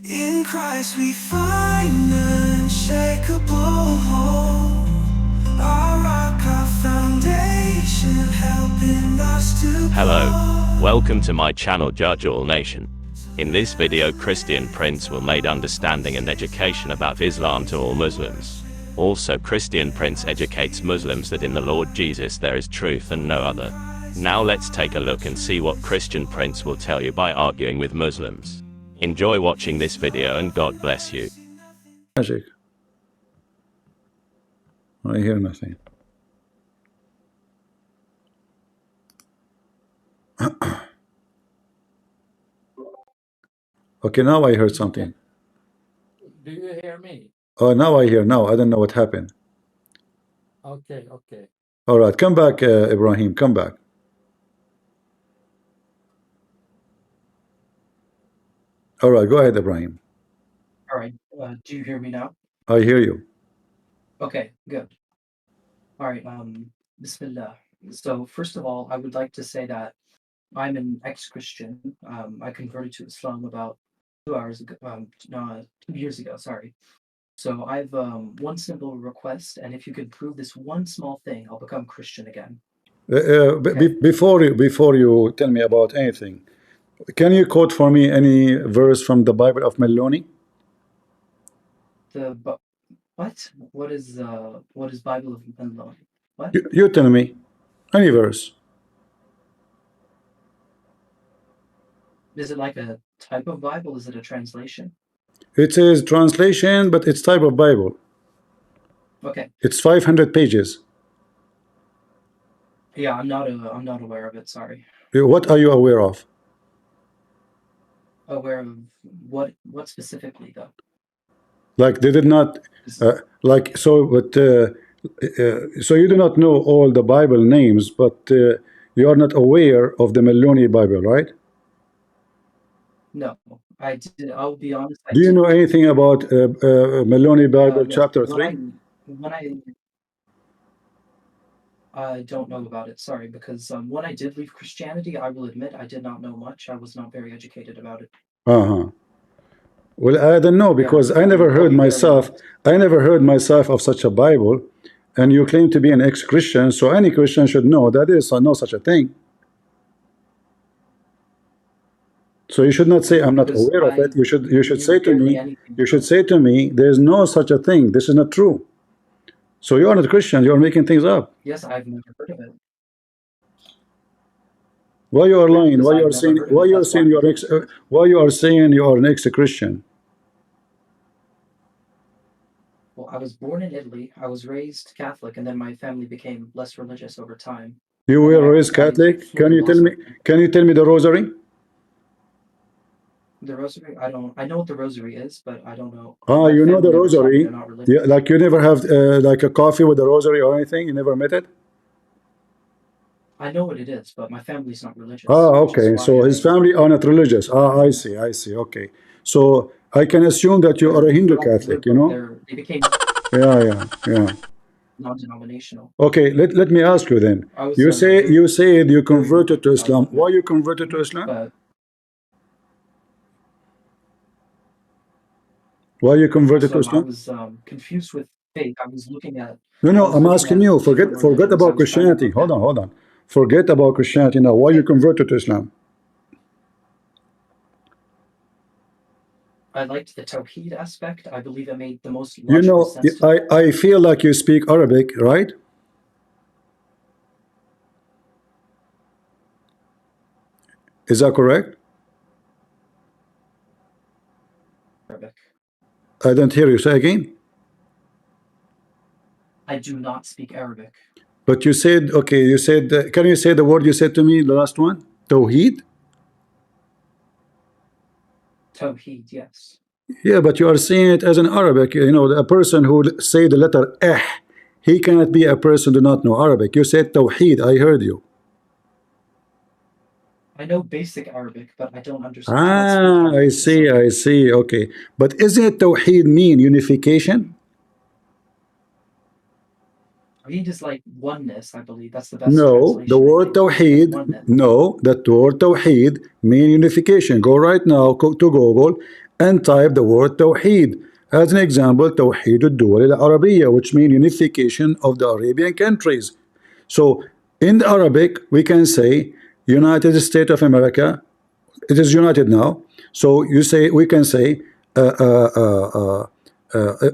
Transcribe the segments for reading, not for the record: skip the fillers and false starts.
In Christ we find unshakable hope. Our rock, our foundation, helping us to Hello, grow. welcome to my channel Judge All Nation. In this video, Christian Prince will make understanding and education about Islam to all Muslims. Also, Christian Prince educates Muslims that in the Lord Jesus there is truth and no other. Now let's take a look and see what Christian Prince will tell you by arguing with Muslims. Enjoy watching this video and God bless you. Magic. I hear nothing. Okay, now I heard something. Do you hear me? Oh, now I hear. Now I don't know what happened. Okay, okay. All right, come back, Ibrahim. Come back. All right, go ahead, Ibrahim. All right. Do you hear me now? I hear you. Okay, good. All right. Bismillah. So first of all, I would like to say that I'm an ex-Christian. I converted to Islam about 2 years ago. Sorry. So I've one simple request, and if you could prove this one small thing, I'll become Christian again. Okay. Before you tell me about anything, can you quote for me any verse from the Bible of Meloni? What? What is Bible of Menlo? What? You tell me any verse. Is it like a type of Bible? Is it a translation? It is translation, but it's type of Bible. Okay. It's 500 pages. Yeah, I'm not aware of it. Sorry. What are you aware of? Aware of what specifically though? Like they did not like so, but so you do not know all the Bible names, but you are not aware of the Meloni Bible, right? No, I did. I'll be honest. Do you know anything about Meloni Bible chapter 3? I don't know about it. Sorry, because when I did leave Christianity, I will admit I did not know much. I was not very educated about it. Well, I don't know, because I never heard myself. I never heard myself of such a Bible, and you claim to be an ex-Christian, so any Christian should know that there is no such a thing. So you should not say I'm not aware of it. You should say to me, there is no such a thing. This is not true. So you are not a Christian. You are making things up. Yes, I've never heard of it. Why you are lying? Why you are saying? Why you are saying you are ex? Why you are saying you are an ex-Christian? Well, I was born in Italy. I was raised Catholic, and then my family became less religious over time. You were raised Catholic? Can you tell me? Can you tell me the rosary? The rosary? I don't. I know what the rosary is, but I don't know. You know the rosary? Yeah, like you never have like a coffee with the rosary or anything? You never met it? I know what it is, but my family's not religious. Okay. So his family are not religious. I see. I see. Okay. So I can assume that you are a Hindu Catholic, you know? They became Yeah. non-denominational. Okay. Let me ask you then. You said you converted to Islam. Why you converted to Islam? Why you converted to Islam? I was confused with faith. I was looking at. No. I'm asking you. Forget about Christianity. Hold on. Forget about Christianity now. Why you converted to Islam? I liked the Tawheed aspect. I believe it made the most logical sense. I feel like you speak Arabic, right? Is that correct? Arabic. I don't hear you. Say again. I do not speak Arabic. But you said, okay, you said, can you say the word you said to me, the last one? Tawheed? Tawheed, yes. Yeah, but you are saying it as an Arabic. You know, a person who say the letter he cannot be a person who do not know Arabic. You said Tawheed, I heard you. I know basic Arabic, but I don't understand. I see. Okay. But isn't Tawheed mean unification? Tawheed is like oneness, I believe. That's the best translation. The word Tawheed, no, that word Tawheed mean unification. Go right now to Google and type the word Tawheed. As an example, Tawheed al-Duwal al-Arabiya, which means unification of the Arabian countries. So in the Arabic, we can say United States of America. It is united now. So you say, we can say,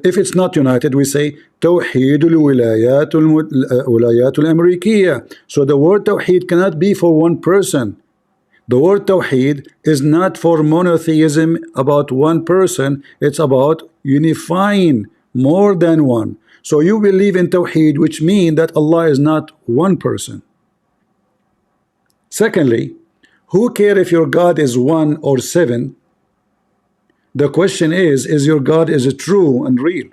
if it's not united, we say Tawheed al-Wilayat al-Amerikiyya. So the word Tawheed cannot be for one person. The word Tawheed is not for monotheism about one person. It's about unifying more than one. So you believe in Tawheed, which means that Allah is not one person. Secondly, who care if your God is 1 or 7? The question is your God is it true and real?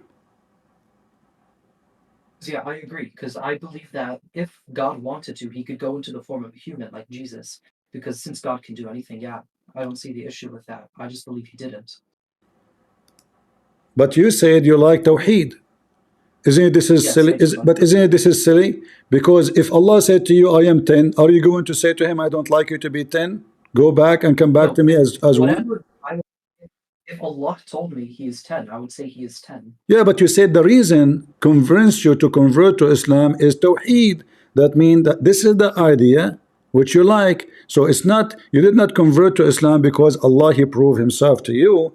Yeah, I agree, because I believe that if God wanted to, he could go into the form of a human like Jesus. Because since God can do anything, yeah, I don't see the issue with that. I just believe he didn't. But you said you like Tawheed. Isn't it this is Yes, silly? I do. But isn't it this is silly? Because if Allah said to you, I am 10, are you going to say to him, I don't like you to be 10? Go back and come back No, to me as one? whatever if Allah told me he is 10, I would say he is 10. Yeah, but you said the reason convinced you to convert to Islam is Tawheed. That means that this is the idea which you like. So it's not, you did not convert to Islam because Allah he proved himself to you.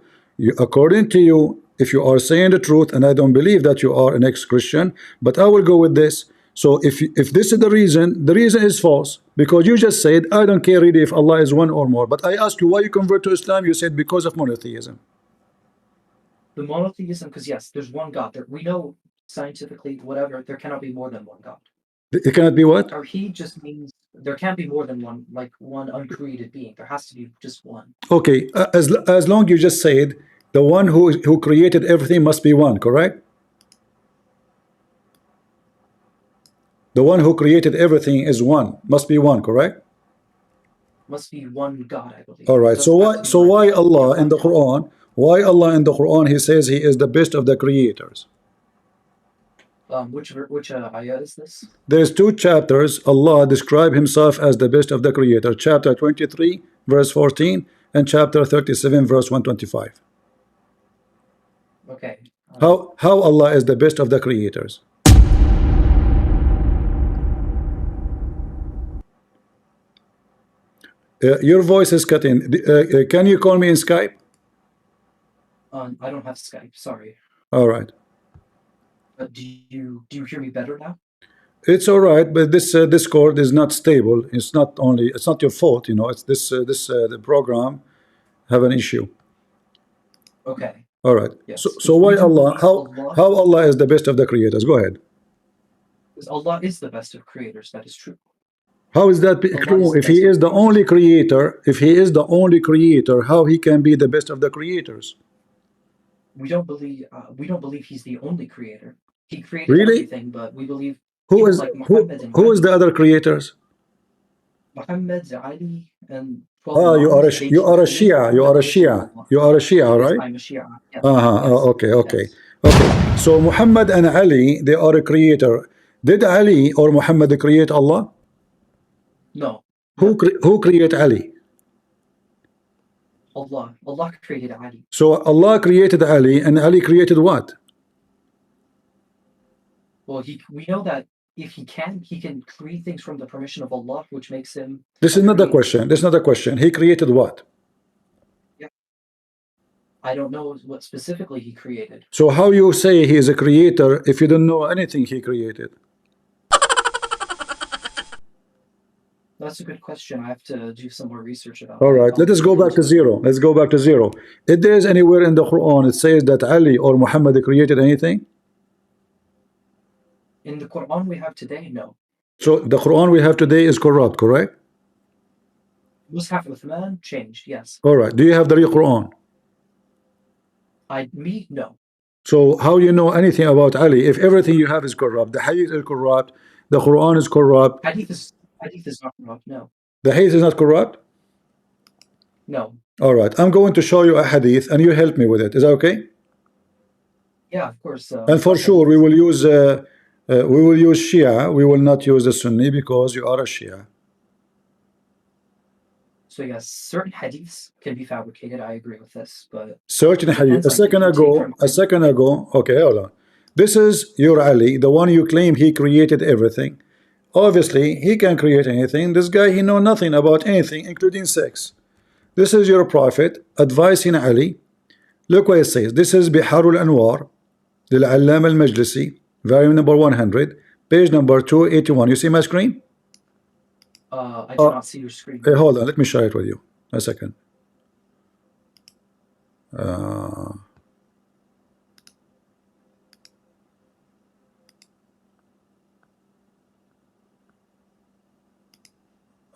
According to you, if you are saying the truth, and I don't believe that you are an ex-Christian, but I will go with this. So if this is the reason is false, because you just said, I don't care really if Allah is one or more. But I asked you why you convert to Islam, you said because of monotheism. The monotheism, because yes, there's one God. We know scientifically, whatever, there cannot be more than one God. It cannot be what? Or he just means there can't be more than one, like one uncreated being. There has to be just one. Okay, as long you just said the one who created everything must be one, correct? The one who created everything is one, must be one, correct? Must be one God, I believe. All right. So why Allah in the Quran? Why Allah in the Quran he says he is the best of the creators? Which ayah is this? There's 2 chapters. Allah describe himself as the best of the creator. Chapter 23 verse 14 and chapter 37 verse 125. Okay. How Allah is the best of the creators? Your voice is cutting. Can you call me in Skype? I don't have Skype. Sorry. All right. But do you hear me better now? It's all right, but this Discord is not stable. It's not your fault, you know. It's the program have an issue. Okay. All right. Yes. So why Allah? How Allah is the best of the creators? Go ahead. Because Allah is the best of creators. That is true. How is that true? If he is the only creator, how he can be the best of the creators? We don't believe he's the only creator. He created everything, but we believe who is the other creators? Muhammad, Ali, and you are a Shia. You are a Shia, right? I'm a Shia. Yes. Okay. So Muhammad and Ali, they are a creator. Did Ali or Muhammad create Allah? No. Who created Ali? Allah. Allah created Ali. So Allah created Ali, and Ali created what? Well, we know that if he can create things from the permission of Allah, which makes him. This is not the question. This is not the question. He created what? Yeah. I don't know what specifically he created. So how you say he is a creator if you don't know anything he created? That's a good question. I have to do some more research about. All right, let us go back to zero. Let's go back to zero. If there is anywhere in the Quran it says that Ali or Muhammad created anything? In the Quran we have today, no. So the Quran we have today is corrupt, correct? Mus'haf Uthman changed, yes. All right. Do you have the real Quran? No. So how you know anything about Ali if everything you have is corrupt? The Hadith is corrupt. The Quran is corrupt. Hadith is not corrupt, no. The Hadith is not corrupt? No. All right. I'm going to show you a Hadith and you help me with it. Is that okay? Yeah, of course. And for sure we will use Shia. We will not use the Sunni because you are a Shia. So yes, certain hadiths can be fabricated. I agree with this, but Certain hadith. depends A on second who you take ago, from. a second ago. Okay, hold on. This is your Ali, the one you claim he created everything. Obviously, he can create anything. This guy, he know nothing about anything, including sex. This is your prophet advising Ali. Look what it says. This is Biharul Anwar, للعلام المجلسي, volume number 100, page number 281. You see my screen? I do not see your screen. Hey, hold on, let me share it with you. A second.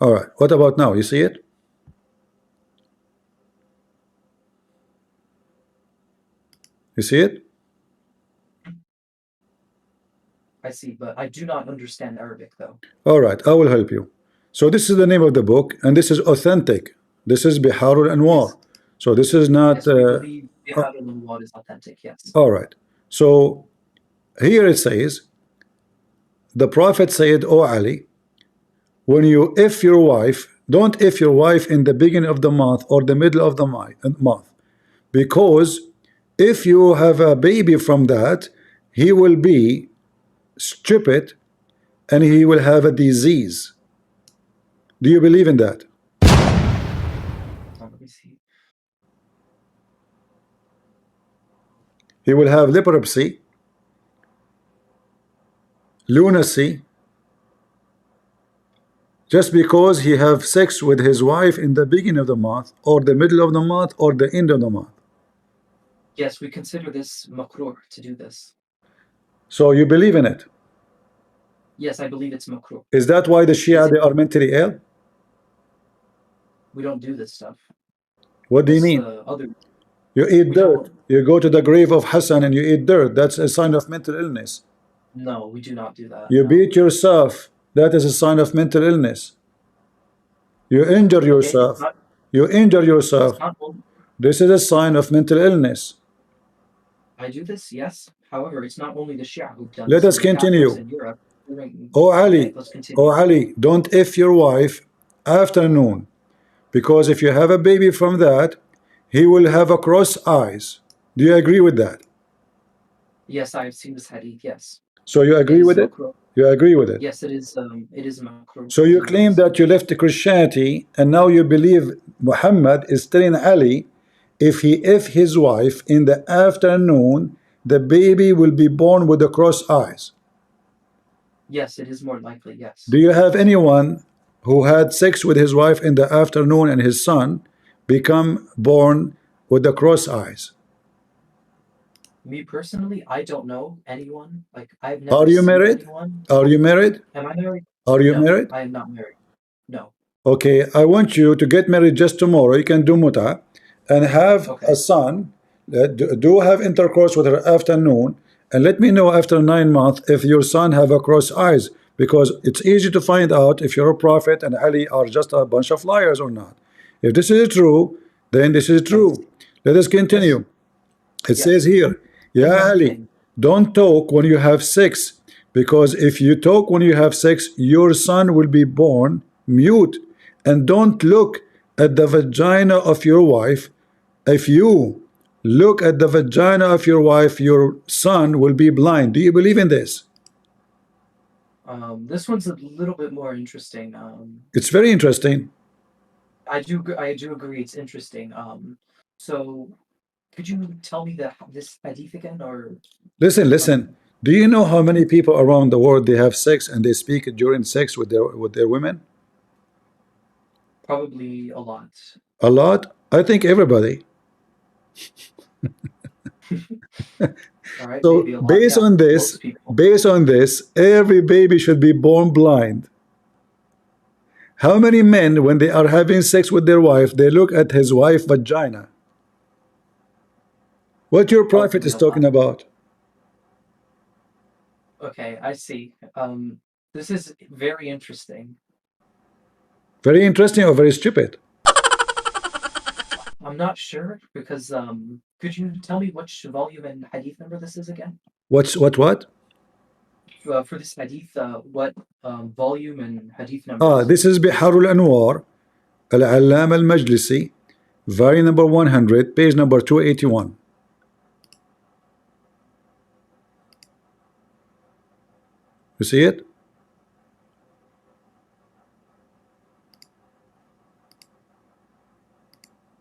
All right. What about now? You see it? You see it? I see, but I do not understand Arabic though. All right. I will help you. So this is the name of the book, and this is authentic. This is Biharul Anwar. Yes. So this is not. Yes, we believe Bihar al-Anwar is authentic. Yes. All right. So here it says, the Prophet said, "O Ali, when you if your wife, don't if your wife in the beginning of the month or the middle of the month, because if you have a baby from that, he will be stupid and he will have a disease." Do you believe in that? Let me see. He will have leprosy, lunacy, just because he have sex with his wife in the beginning of the month or the middle of the month or the end of the month. Yes, we consider this makruh to do this. So you believe in it? Yes, I believe it's makruh. Is that why the Shia, they are mentally ill? We don't do this stuff. What do you mean? You eat dirt. You go to the grave of Hassan and you eat dirt. That's a sign of mental illness. No, we do not do that. You no. beat yourself. That is a sign of mental illness. You injure yourself. You injure yourself. This is a sign of mental illness. I do this, yes. However, it's not only the Shia who've done Let this. us continue. Oh Ali, let's continue. oh Ali, don't if your wife afternoon, because if you have a baby from that, he will have a cross eyes. Do you agree with that? Yes, I have seen this hadith, yes. So you agree with it? You agree with it? Yes, it is makruh. So you claim that you left Christianity and now you believe Muhammad is telling Ali if his wife in the afternoon, the baby will be born with the cross eyes. Yes, it is more likely, yes. Do you have anyone who had sex with his wife in the afternoon and his son become born with the cross eyes? Me personally, I don't know anyone. Like, I've never Are you seen married? anyone. Are you married? Am I married? Are you No, married? I am not married. No. Okay, I want you to get married just tomorrow. You can do muta and have a son. Do have intercourse with her afternoon, and let me know after 9 months if your son have a cross eyes, because it's easy to find out if you're a prophet and Ali are just a bunch of liars or not. If this is true, then this is true. Let us continue. It says here, "Ya Ali, don't talk when you have sex, because if you talk when you have sex, your son will be born mute. And don't look at the vagina of your wife. If you look at the vagina of your wife, your son will be blind." Do you believe in this? This one's a little bit more interesting. It's very interesting. I do agree it's interesting. So could you tell me this hadith again, or Listen. Do you know how many people around the world they have sex and they speak during sex with their women? probably a lot? A lot. I think everybody. All right, So maybe a lot. Yeah, based on this, every baby should be born blind. How many men, when they are having sex with their wife, they look at his wife's vagina? What your prophet is talking about? Okay, I see. This is very interesting. Very interesting or very stupid? I'm not sure because could you tell me which volume and hadith number this is again? What? For this hadith, what volume and hadith number? This is Biharul Anwar, Al-Allama al-Majlisi, volume number 100, page number 281. You see it?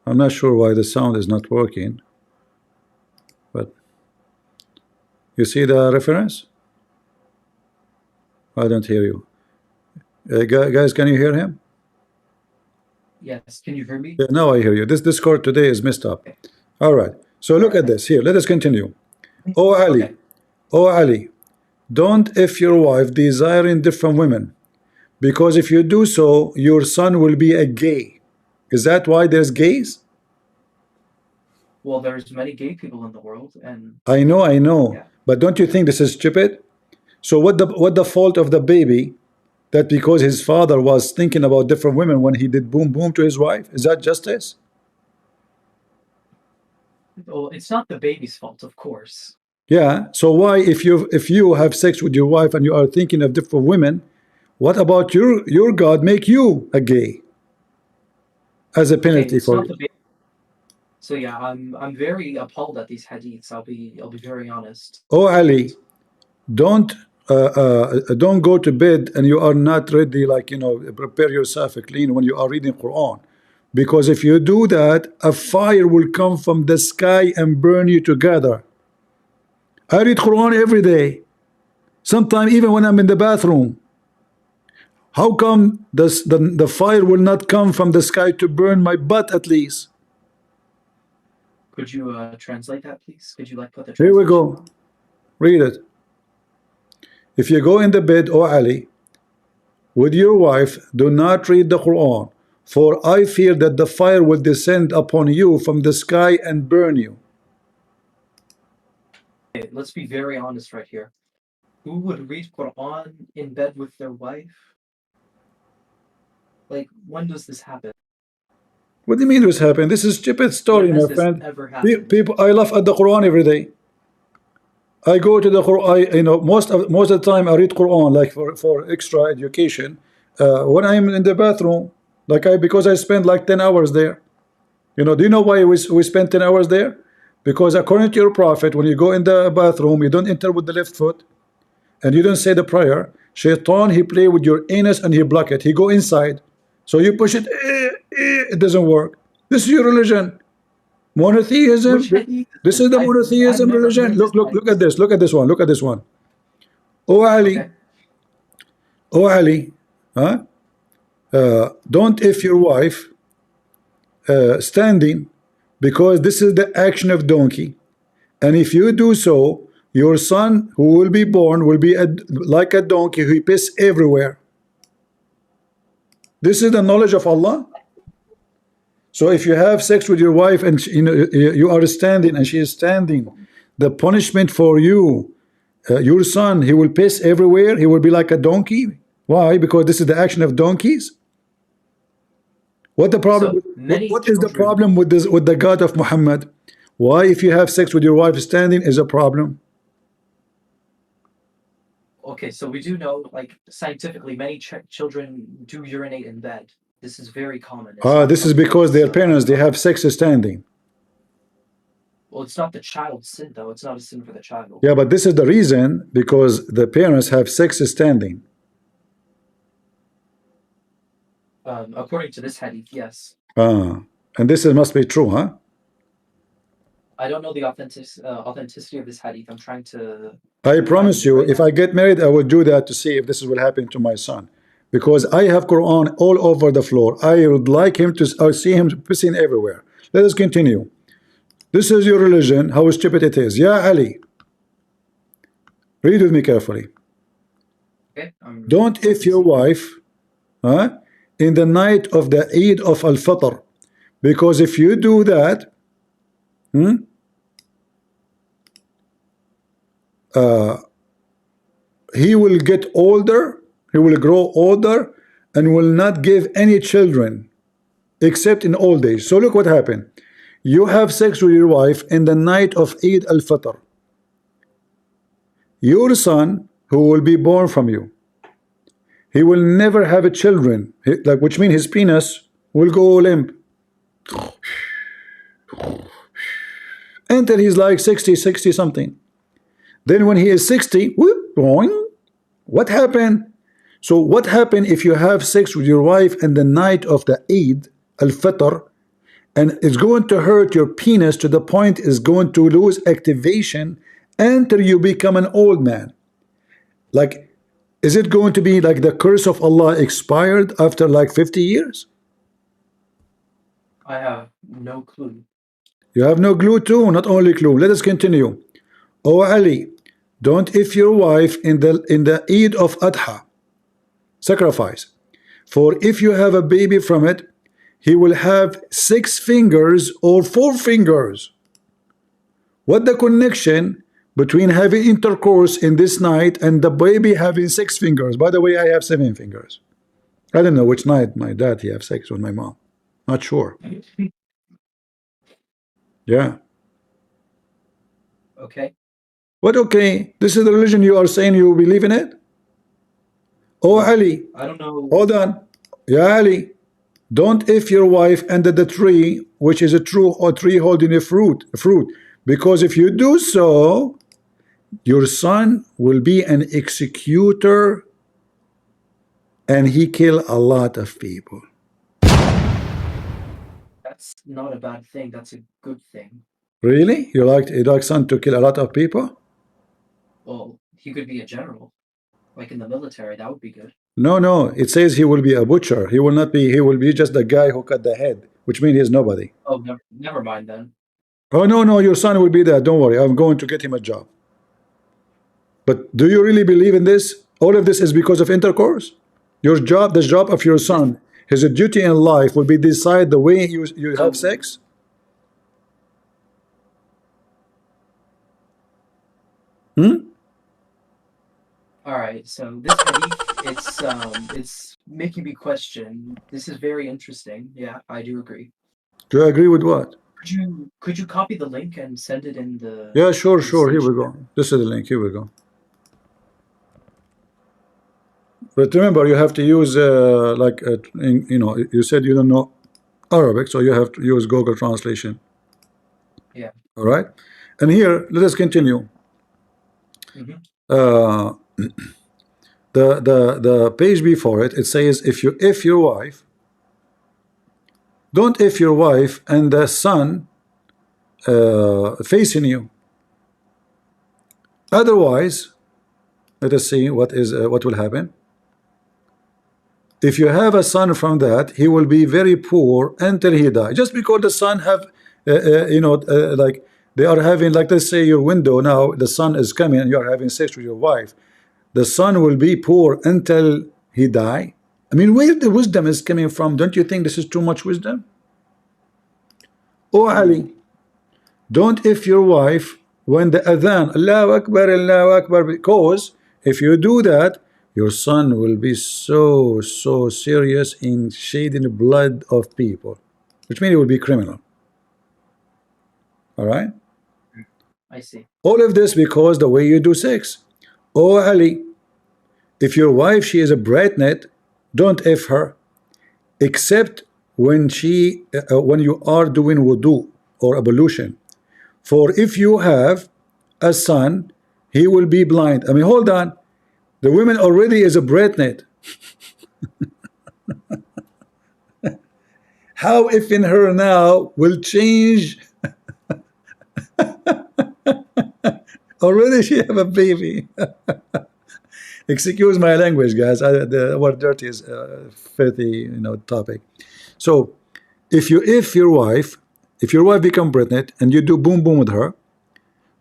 I'm not sure why the sound is not working, but you see the reference? I don't hear you. Guys, can you hear him? Yes, can you hear me? Yeah, now I hear you. This Discord today is messed up. Okay. All right. So look at this here. Let us continue. Oh Ali, Okay. oh Ali, don't if your wife desiring different women, because if you do so, your son will be a gay. Is that why there's gays? Well, there's many gay people in the world, and I know. yeah. But don't you think this is stupid? So what the fault of the baby that because his father was thinking about different women when he did boom boom to his wife? Is that justice? Well, it's not the baby's fault, of course. Yeah. So why if you have sex with your wife and you are thinking of different women, what about your God make you a gay as a penalty it's for not it? the baby. So yeah, I'm very appalled at these hadiths. I'll be very honest. Oh Ali, don't go to bed and you are not ready, like, you know, prepare yourself clean when you are reading Quran, because if you do that, a fire will come from the sky and burn you together. I read Quran every day, sometimes even when I'm in the bathroom. How come the fire will not come from the sky to burn my butt at least? Could you translate that, please? Could you like put the Here we translation? go. Read it. If you go in the bed, O Ali, with your wife, do not read the Quran, for I fear that the fire will descend upon you from the sky and burn you. Okay, let's be very honest right here. Who would read Quran in bed with their wife? Like, when does this happen? What do you mean this happened? This is stupid story, When my has this friend. ever happened? People, I laugh at the Quran every day. I go to the Quran, you know, most of the time I read Quran like for extra education. When I'm in the bathroom, like because I spend like 10 hours there. You know, do you know why we spend 10 hours there? Because according to your prophet, when you go in the bathroom, you don't enter with the left foot and you don't say the prayer. Shaitan, he play with your anus and he block it. He go inside. So you push it, it doesn't work. This is your religion. Monotheism. Which hadith This is the I've monotheism never religion. heard Look, this look at this. Look at this one. Look at this one. Oh Ali, Okay. oh Ali, huh? Don't if your wife standing, because this is the action of donkey, and if you do so, your son who will be born will be like a donkey who piss everywhere. This is the knowledge of Allah. So if you have sex with your wife and you know you are standing and she is standing, the punishment for you, your son, he will piss everywhere. He will be like a donkey. Why? Because this is the action of donkeys. What the problem? So many What is the children- problem with this, with the God of Muhammad? Why, if you have sex with your wife standing, is a problem? Okay, so we do know, like, scientifically, many children do urinate in bed. This is very common. It's not This is something because their that's, parents, they have sex standing. Well, it's not the child's sin, though. It's not a sin for the child. Yeah, but this is the reason, because the parents have sex standing. According to this hadith, yes. And this must be true, huh? I don't know the authenticity of this hadith. I'm trying to. I promise you, if I get married, I will do that to see if this will happen to my son. Because I have Quran all over the floor. I would like him to see him pissing everywhere. Let us continue. This is your religion, how stupid it is. Ya Ali, read with me carefully. Okay. Don't if your wife in the night of the Eid of Al-Fitr, because if you do that, he will get older, he will grow older, and will not give any children except in old age. So look what happened. You have sex with your wife in the night of Eid al-Fitr. Your son, who will be born from you, he will never have a children, like, which means his penis will go limp until he's like 60 something. Then when he is 60, whoop, boing, what happened? So what happened if you have sex with your wife in the night of the Eid al-Fitr, and it's going to hurt your penis to the point is going to lose activation until you become an old man? Like, is it going to be like the curse of Allah expired after like 50 years? I have no clue. You have no clue too, not only clue. Let us continue. O Ali, don't if your wife in the Eid of Adha sacrifice, for if you have a baby from it, he will have 6 fingers or 4 fingers. What the connection between having intercourse in this night and the baby having 6 fingers? By the way, I have 7 fingers. I don't know which night my dad he have sex with my mom. Not sure. Yeah. Okay. What okay? This is the religion you are saying you believe in it? Oh Ali, I don't know. hold on. Yeah, Ali, don't if your wife under the tree, which is a true or tree holding a fruit, because if you do so, your son will be an executor and he kill a lot of people. That's not a bad thing. That's a good thing. Really? You like son to kill a lot of people? Well, he could be a general, like in the military. That would be good. No. It says he will be a butcher. He will not be. He will be just the guy who cut the head, which means he's nobody. Oh, never mind then. Oh no, your son will be there. Don't worry. I'm going to get him a job. But do you really believe in this? All of this is because of intercourse? Your job, the job of your son, his duty in life will be decide the way you have sex? All right, so this hadith, it's making me question. This is very interesting. Yeah, I do agree. Do you agree with what? Could you copy the link and send it in the? Yeah, sure. Here we station? go. This is the link. Here we go. But remember, you have to use you said you don't know Arabic, so you have to use Google Translation. Yeah. All right. And here, let us continue. The page before it says if your wife, don't if your wife and the son facing you. Otherwise, let us see what will happen. If you have a son from that, he will be very poor until he die. Just because the son have like they are having, like, let's say your window now, the sun is coming and you are having sex with your wife, the son will be poor until he die. I mean, where the wisdom is coming from? Don't you think this is too much wisdom? Oh Ali, don't if your wife when the adhan, Allahu Akbar, because if you do that, your son will be so serious in shedding the blood of people, which means he will be criminal. All right. I see. All of this because the way you do sex. Oh Ali, if your wife she is a bratnet, don't F her, except when when you are doing wudu or ablution. For if you have a son, he will be blind. I mean, hold on, the woman already is a bratnet. How if in her now will change? Already she have a baby. Excuse my language, guys. The word dirty is a filthy, topic. So, if your wife become pregnant and you do boom boom with her,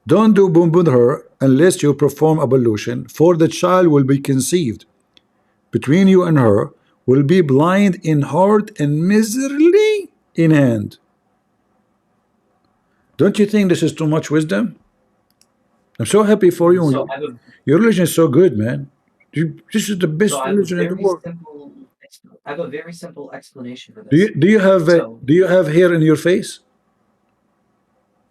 don't do boom boom with her unless you perform ablution, for the child will be conceived between you and her, will be blind in heart and miserly in hand. Don't you think this is too much wisdom? I'm so happy for you. So your religion is so good, man. This is the best religion in the world. I have a very simple explanation for this. Do you have hair in your face?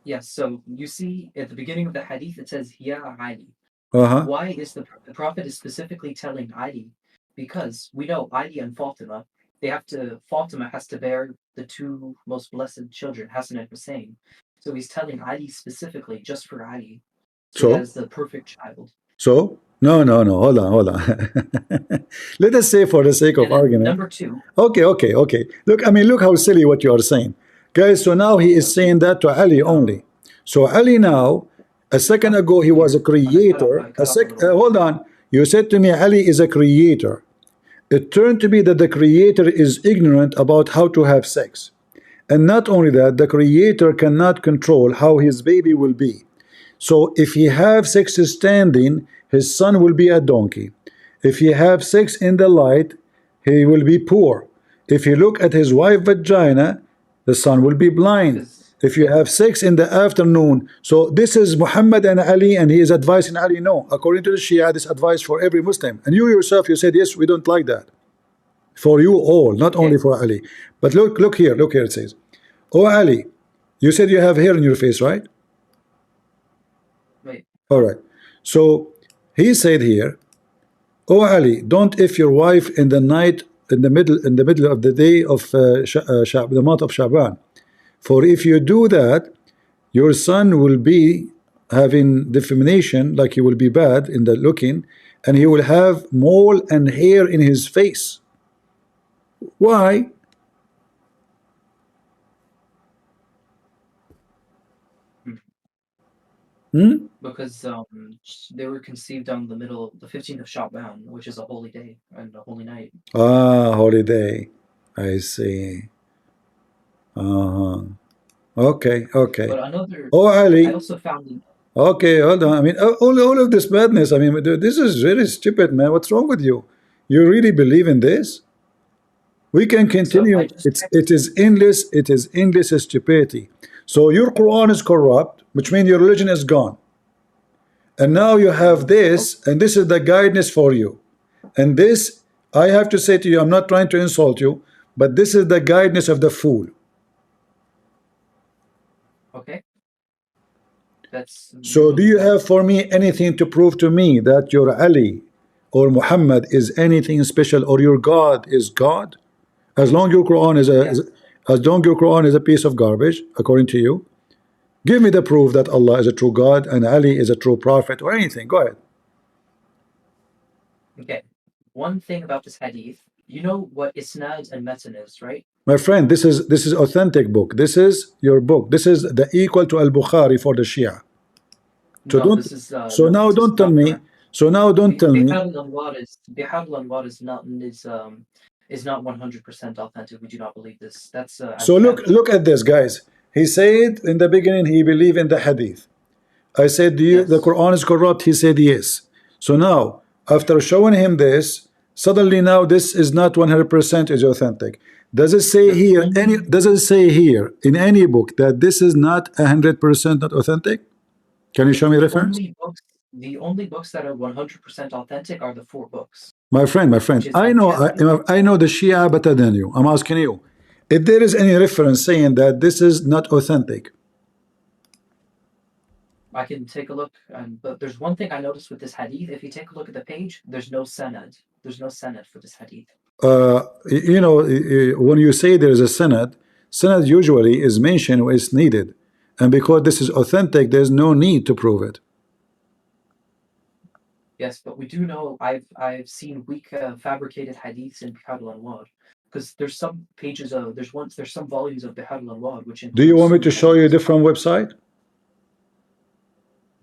Yes. So you see, at the beginning of the hadith, it says Ya Ali. Why is the Prophet is specifically telling Ali? Because we know Ali and Fatima, Fatima has to bear the two most blessed children, Hassan and Hussein. So he's telling Ali specifically, just for Ali, so So as the perfect child. so no, hold on. Let us say, for the sake of And then argument. number two, Okay. Look, I mean, look how silly what you are saying, guys. So now he is saying that to Ali only. So Ali now, a second ago he was a creator. I cut off a little bit. Hold on. You said to me Ali is a creator. It turned to be that the creator is ignorant about how to have sex. And not only that, the creator cannot control how his baby will be. So if he have sex standing, his son will be a donkey. If he have sex in the light, he will be poor. If you look at his wife vagina, the son will be blind. If you have sex in the afternoon, so this is Muhammad and Ali, and he is advising Ali. No, according to the Shia, this advice for every Muslim. And you yourself, you said yes, we don't like that. For you all, not only for Ali. But look here, it says, oh Ali, you said you have hair in your face, right? Wait. All right. So he said here, oh Ali, don't if your wife in the night, in the middle of the day of the month of Shaban. For if you do that, your son will be having defamation, like he will be bad in the looking, and he will have mole and hair in his face. Why? Because they were conceived on the 15th of Sha'ban, which is a holy day and a holy night. Ah, holy day. I see. Okay. But another, Oh Ali. I also found. Okay, hold on. I mean, all of this badness. I mean, this is very stupid, man. What's wrong with you? You really believe in this? We can continue. It is endless. It is endless stupidity. So your Quran is corrupt, which means your religion is gone. And now you have this, and this is the guidance for you. And this, I have to say to you, I'm not trying to insult you, but this is the guidance of the fool. Okay. That's. So do you have for me anything to prove to me that your Ali or Muhammad is anything special, or your God is God? As long your Quran is a piece of garbage, according to you, give me the proof that Allah is a true God and Ali is a true prophet, or anything. Go ahead. Okay. One thing about this hadith, you know what isnad and matan is, right? My friend, this is authentic book. This is your book. This is the equal to Al-Bukhari for the Shia. So no, now don't tell me. So now don't tell me. Bihar al-Anwar is not 100% authentic. We do not believe this. That's so look at this, guys. He said in the beginning he believed in the hadith. I said, do you, the Quran is corrupt? He said yes. So now, after showing him this, suddenly now this is not 100% is authentic. Does it say here in any book that this is not 100% not authentic? Can you show me reference? The only books that are 100% authentic are the 4 books. My friend, I know the Shia better than you. I'm asking you, if there is any reference saying that this is not authentic. I can take a look, but there's one thing I noticed with this hadith. If you take a look at the page, there's no sanad. There's no sanad for this hadith. You know, when you say there is a sanad usually is mentioned when it's needed. And because this is authentic, there's no need to prove it. Yes, but we do know I've seen weak fabricated hadiths in Bihar al-Anwar, because there's some pages of there's some volumes of Bihar al-Anwar which. Do you want me to show you a different website?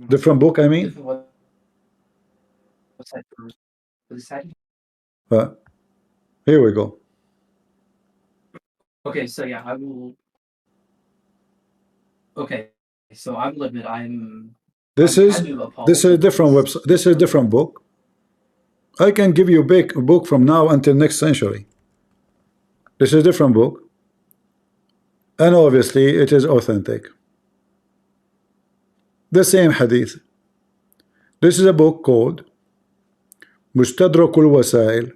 Different book, I mean. Different website for this hadith. Here we go. Okay, so yeah, I will. Okay, so I will admit This is a different website. This is a different book. I can give you a book from now until next century. This is a different book, and obviously it is authentic. The same hadith. This is a book called Mustadrak al-Wasail.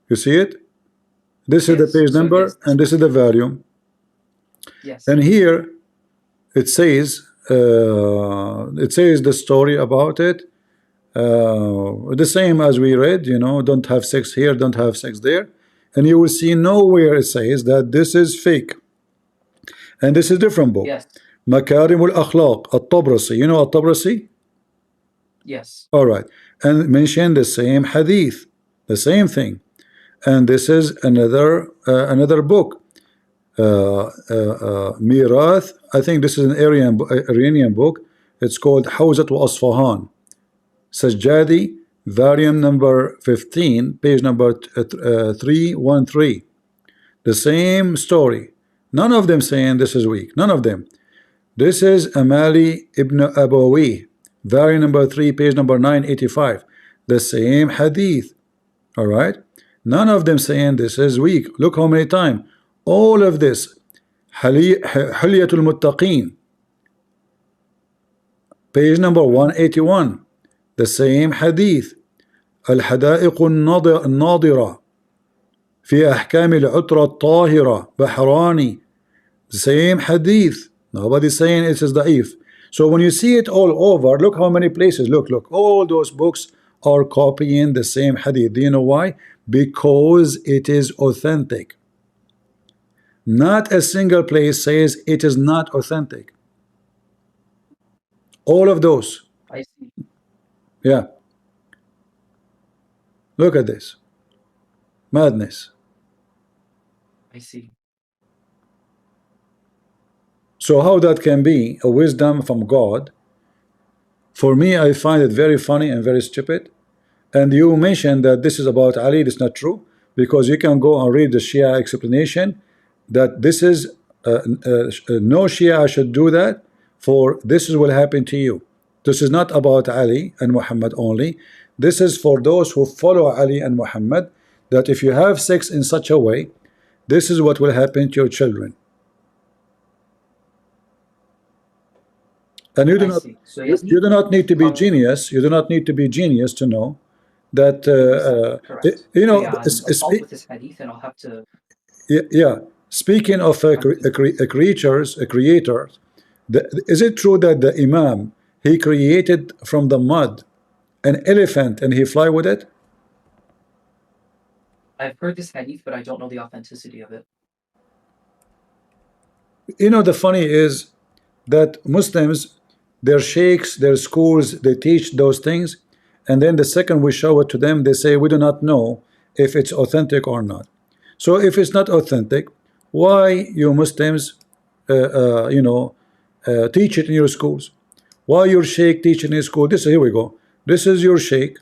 You see it? This is the page number, and this is the volume. Yes. And here it says the story about it, The same as we read, you know, don't have sex here, don't have sex there, and you will see nowhere it says that this is fake. And this is a different book. Yes. Makarim al-Akhlaq, At-Tabrasi. You know At-Tabrasi? Yes. All right. And mention the same hadith, the same thing. And this is another book. Mirath. I think this is an Iranian book. It's called Hawzat wa Asfahan. Sajjadi, volume number 15, page number 313. The same story. None of them saying this is weak. None of them. This is Amali ibn Abawi, volume number 3, page number 985. The same hadith. All right. None of them saying this is weak. Look how many times. All of this. Hulyatul Muttaqeen, page number 181. The same hadith. الحدائق الناضرة في أحكام العطرة الطاهرة بحراني. The same hadith. Nobody saying it is da'if. So when you see it all over, look how many places. Look, all those books are copying the same hadith. Do you know why? Because it is authentic. Not a single place says it is not authentic. All of those. I see. Yeah. Look at this. Madness. I see. So how that can be a wisdom from God? For me, I find it very funny and very stupid. And you mentioned that this is about Ali. It's not true, because you can go and read the Shia explanation that this is no Shia should do that, for this is what happened to you. This is not about Ali and Muhammad only. This is for those who follow Ali and Muhammad, that if you have sex in such a way, this is what will happen to your children. And you do not, so you do not need to be genius. You do not need to be genius to know that correct. you know. Yeah, I'll start with this hadith, and I'll have to. Yeah. Speaking of creators, is it true that the Imam, he created from the mud an elephant and he fly with it? I've heard this hadith, but I don't know the authenticity of it. You know, the funny is that Muslims, their sheikhs, their schools, they teach those things, and then the second we show it to them, they say we do not know if it's authentic or not. So if it's not authentic, why you Muslims teach it in your schools? Why your sheikh teach in his school? Here we go. This is your sheikh,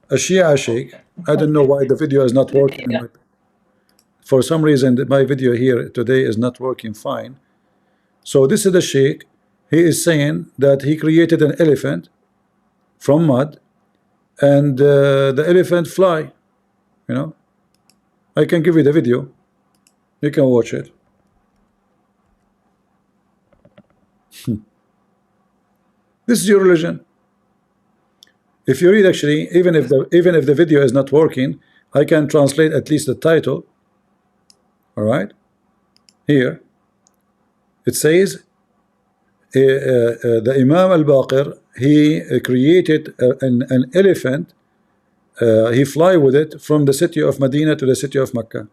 a Shia sheikh. I don't know why the video is not working. Yeah. For some reason my video here today is not working fine. So this is the sheikh. He is saying that he created an elephant from mud, and the elephant fly. You know, I can give you the video. You can watch it. This is your religion. If you read, actually, even if the video is not working, I can translate at least the title. All right, here it says the Imam al-Baqir, he created an elephant. He fly with it from the city of Medina to the city of Mecca.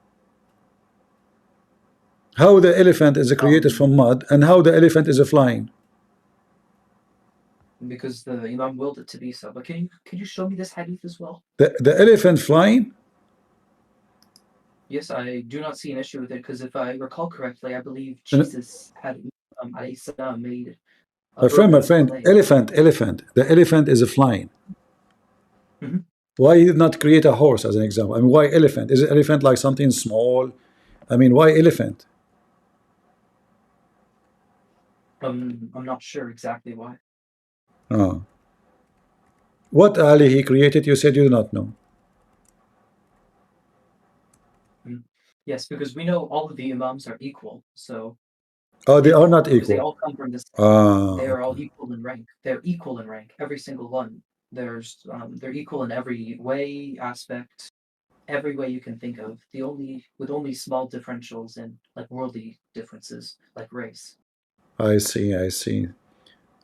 How the elephant is created from mud, and how the elephant is flying? Because the Imam willed it to be so. But can you show me this hadith as well? The elephant flying? Yes, I do not see an issue with it, because if I recall correctly, I believe Jesus had alayhi salam made. My friend, elephant. The elephant is flying. Mm-hmm. Why he did not create a horse as an example? I mean, why elephant? Is it elephant like something small? I mean, why elephant? I'm not sure exactly why. Oh. What Ali he created? You said you do not know. Yes, because we know all of the Imams are equal. So. Oh, they are not They equal. all come from this. They are all equal in rank. They're equal in rank. Every single one. They're equal in every way, aspect, every way you can think of. With only small differentials and like worldly differences, like race. I see.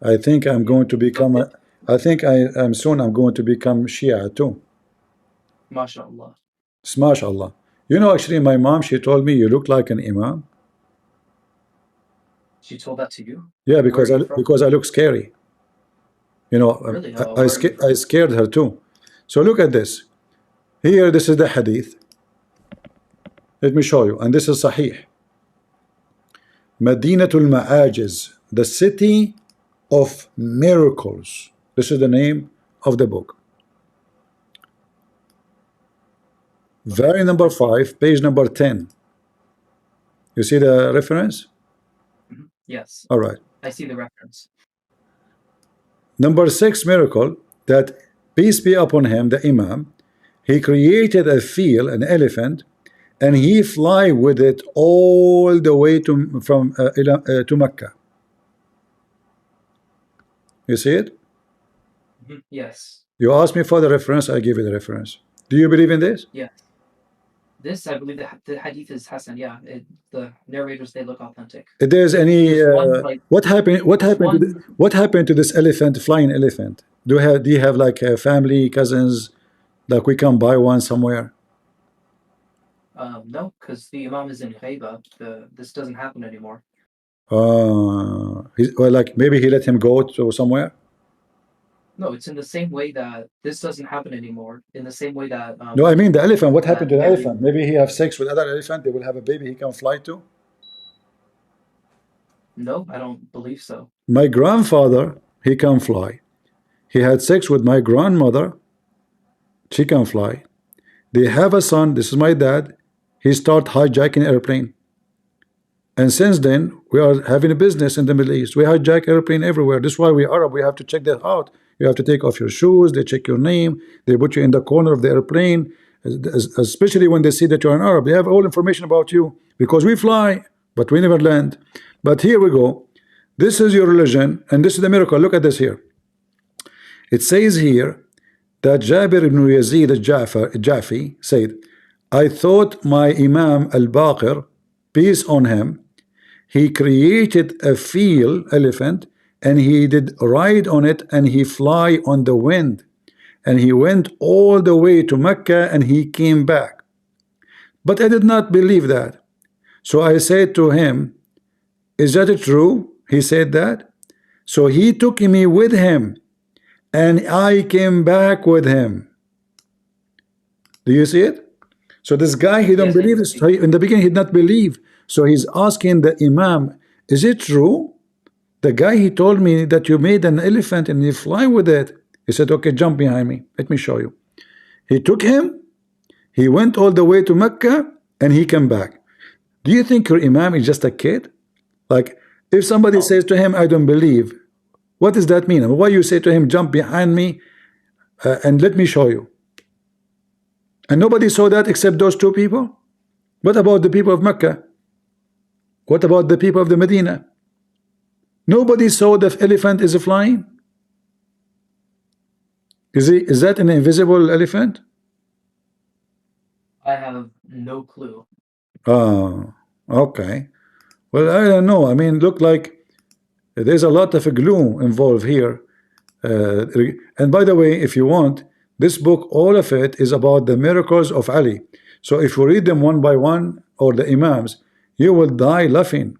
I think I'm going to become a, I think I'm soon I'm going to become Shia too. MashaAllah. Smash Allah. You know, actually, my mom, she told me you look like an imam. She told that to you? Yeah, Where because are I you from? because I look scary. You know, Really? I, Oh, I, where are sca you from? I scared her too. So look at this. Here, this is the hadith. Let me show you. And this is Sahih. Madinatul Ma'ajiz, the city of miracles. This is the name of the book. Volume number 5, page number 10. You see the reference? Yes, All right. I see the reference. Number 6 miracle, that peace be upon him, the Imam, he created a field, an elephant, and he fly with it all the way to Mecca. You see it? Yes. You asked me for the reference, I give you the reference. Do you believe in this? Yes. This, I believe the hadith is Hassan. Yeah, the narrators, they look authentic. If there's any There's one, like, what happened there's to one, what happened to this elephant, flying elephant? Do you have like family, cousins, like we can buy one somewhere? no, because the Imam is in Ghaiba. This doesn't happen anymore. Well, like maybe he let him go to somewhere. No, it's in the same way that this doesn't happen anymore. In the same way that No, I mean the elephant. What happened to the Mary. elephant? Maybe he have sex with other elephant. They will have a baby. He can fly too. No, I don't believe so. My grandfather, he can fly. He had sex with my grandmother. She can fly. They have a son. This is my dad. He start hijacking airplane. And since then, we are having a business in the Middle East. We hijack airplane everywhere. This is why we Arab. We have to check that out. You have to take off your shoes. They check your name. They put you in the corner of the airplane. Especially when they see that you're an Arab. They have all information about you. Because we fly, but we never land. But here we go. This is your religion. And this is the miracle. Look at this here. It says here that Jabir ibn Yazid al-Jafi said, I thought my Imam al-Baqir, peace on him, he created a field elephant and he did ride on it and he fly on the wind and he went all the way to Mecca and he came back. But I did not believe that. So I said to him, is that true? He said that. So he took me with him and I came back with him. Do you see it? So this guy, he don't Yes, believe this. In the beginning, he did not believe. So he's asking the Imam, is it true? The guy, he told me that you made an elephant and you fly with it. He said, okay, jump behind me. Let me show you. He took him. He went all the way to Mecca and he came back. Do you think your Imam is just a kid? Like, if somebody says to him, I don't believe, what does that mean? Why you say to him, jump behind me and let me show you? And nobody saw that except those two people? What about the people of Mecca? What about the people of the Medina? Nobody saw the elephant is flying? Is that an invisible elephant? I have no clue. Oh, okay. Well, I don't know. I mean, look like there's a lot of glue involved here. And by the way, if you want, this book, all of it is about the miracles of Ali. So if you read them one by one, or the Imams, you will die laughing.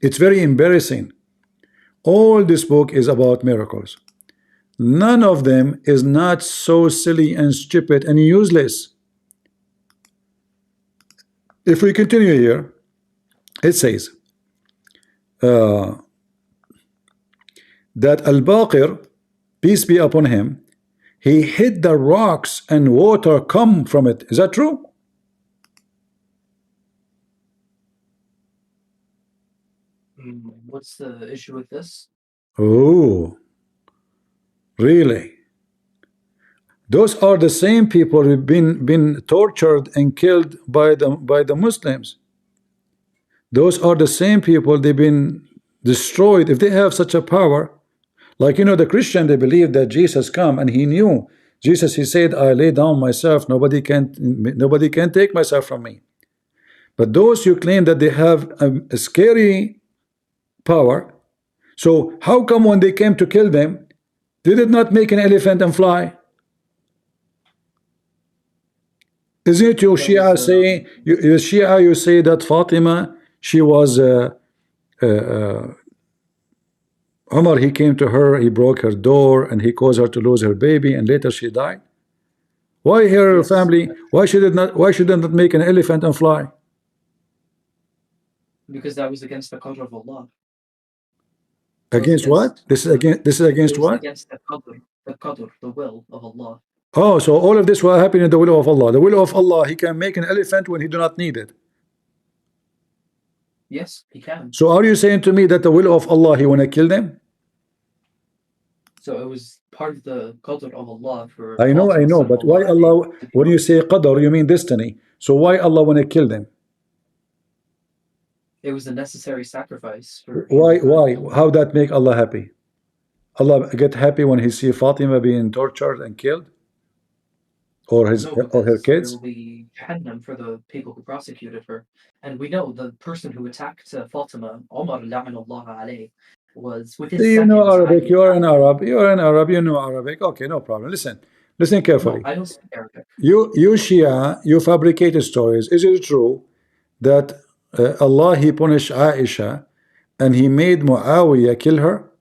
It's very embarrassing. All this book is about miracles. None of them is not so silly and stupid and useless. If we continue here, it says that Al-Baqir, peace be upon him, he hit the rocks and water come from it. Is that true? What's the issue with this? Oh, really? Those are the same people who've been tortured and killed by the Muslims. Those are the same people, they've been destroyed. If they have such a power, like, you know, the Christian, they believe that Jesus come and he knew. Jesus, he said, I lay down myself, nobody can take myself from me. But those who claim that they have a scary power, So how come when they came to kill them, they did not make an elephant and fly? Isn't it you Shia saying, you Shia, you say that Fatima, she was Umar, he came to her, he broke her door, and he caused her to lose her baby, and later she died. Why her Yes. family? Why should it not? Why should it not make an elephant and fly? Because that was against the qadr of Allah. Against what? This is against. This is against It was what? against the qadr, the will of Allah. Oh, so all of this will happen in the will of Allah. The will of Allah, He can make an elephant when He do not need it. Yes, He can. So are you saying to me that the will of Allah, He want to kill them? So it was part of the qadr of Allah for. I know, Fatima, but why Allah? When you say qadar, you mean destiny. So why Allah want to kill them? It was a necessary sacrifice for. Why? How that make Allah happy? Allah get happy when He see Fatima being tortured and killed, or his No, or her because there kids? will be Jahannam for the people who prosecuted her. And we know the person who attacked Fatima, Omar la'anallahu alayhi, was within Do you know seconds. Arabic? You are an Arab. You are an Arab. You know Arabic. Okay, no problem. Listen carefully. No, I don't speak Arabic. You Shia, you fabricated stories. Is it true that Allah He punished Aisha and He made Muawiyah kill her?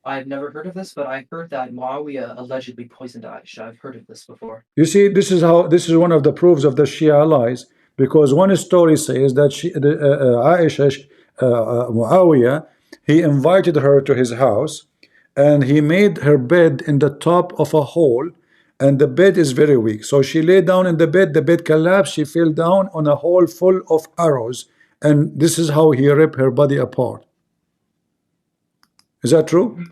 I've never heard of this, but I heard that Muawiyah allegedly poisoned Aisha. I've heard of this before. You see, this is one of the proofs of the Shia lies, because one story says that Aisha, Muawiyah, he invited her to his house, and he made her bed in the top of a hole, and the bed is very weak. So she lay down in the bed collapsed, she fell down on a hole full of arrows, and this is how he ripped her body apart. Is that true?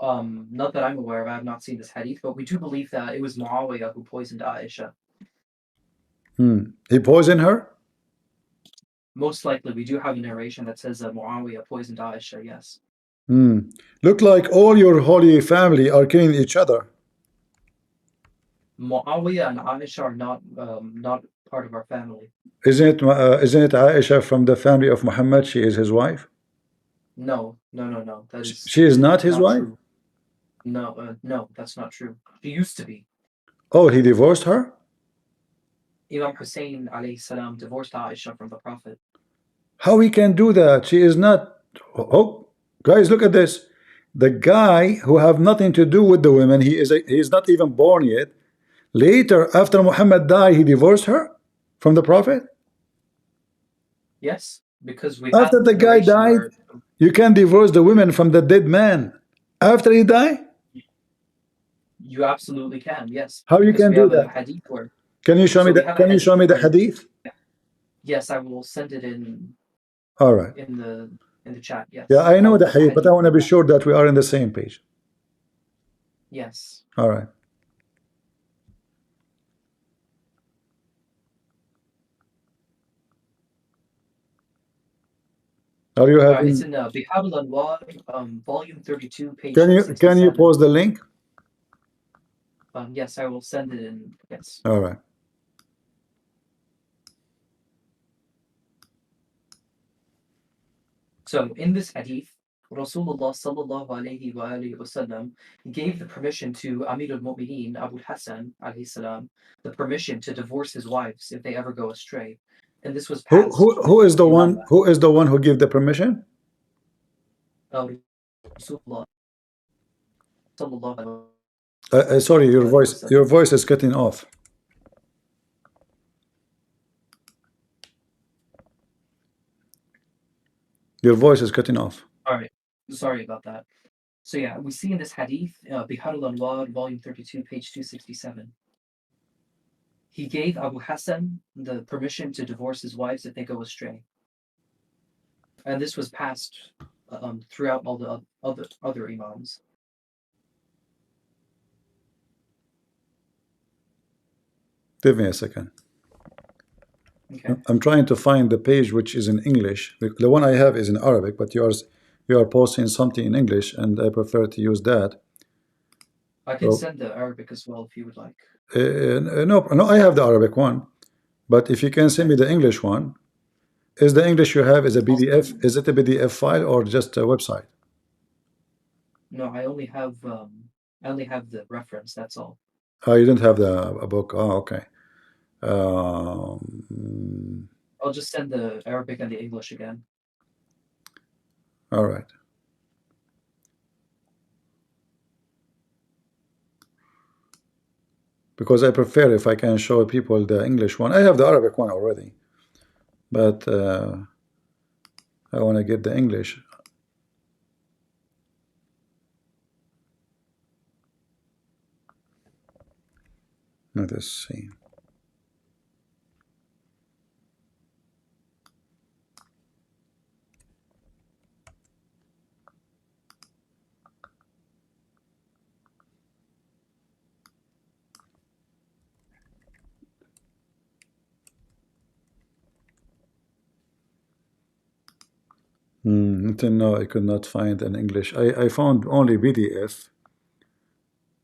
Not that I'm aware of. I have not seen this hadith, but we do believe that it was Muawiyah who poisoned Aisha. He poisoned her? Most likely, we do have a narration that says that Muawiyah poisoned Aisha, yes. Look like all your holy family are killing each other. Muawiyah and Aisha are not part of our family. Isn't it Aisha from the family of Muhammad? She is his wife? No. That is. She is not his wife? True. No, that's not true. She used to be. Oh, he divorced her? Imam Hussein alayhi salam divorced Aisha from the Prophet. How he can do that? She is not. Oh, guys, look at this. The guy who have nothing to do with the women, he is not even born yet. Later, after Muhammad died, he divorced her from the Prophet? Yes, because we. After the guy died, you can divorce the women from the dead man. After he died? You absolutely can, yes. How you can do that? Hadith where, can you show me that? Can you show me the hadith? Yes, I will send it in. All right. In the chat, yes. Yeah, I know the hadith, but I want to be sure that we are on the same page. Yes. All right. Are you having? It's in Bihar al-Anwar, volume 32, page. Can you pause the link? Yes, I will send it in. Yes. All right. So in this hadith, Rasulullah sallallahu alayhi wa alihi wasallam gave the permission to Amir al-Mu'mineen Abu Hassan alayhi salam, the permission to divorce his wives if they ever go astray. And this was passed. Who is the one? Who is the one who gave the permission? Rasulullah sallallahu sorry, your voice is cutting off. Your voice is cutting off. All right, sorry about that. So yeah, we see in this hadith, Bihar al-Anwar, volume 32, page 267. He gave Abu Hassan the permission to divorce his wives if they go astray. And this was passed throughout all the other imams. Give me a second. Okay. I'm trying to find the page which is in English. The one I have is in Arabic, but you are posting something in English, and I prefer to use that. I can send the Arabic as well if you would like. No, I have the Arabic one, but if you can send me the English one, Is the English you have is a I'll PDF? send- Is it a PDF file or just a website? No, I only have the reference. That's all. Oh, you didn't have a book. Oh, okay. Um, I'll just send the Arabic and the English again. all right. Because I prefer if I can show people the English one. I have the Arabic one already, but I want to get the English. Let us see. Until now, I could not find an English. I found only PDF,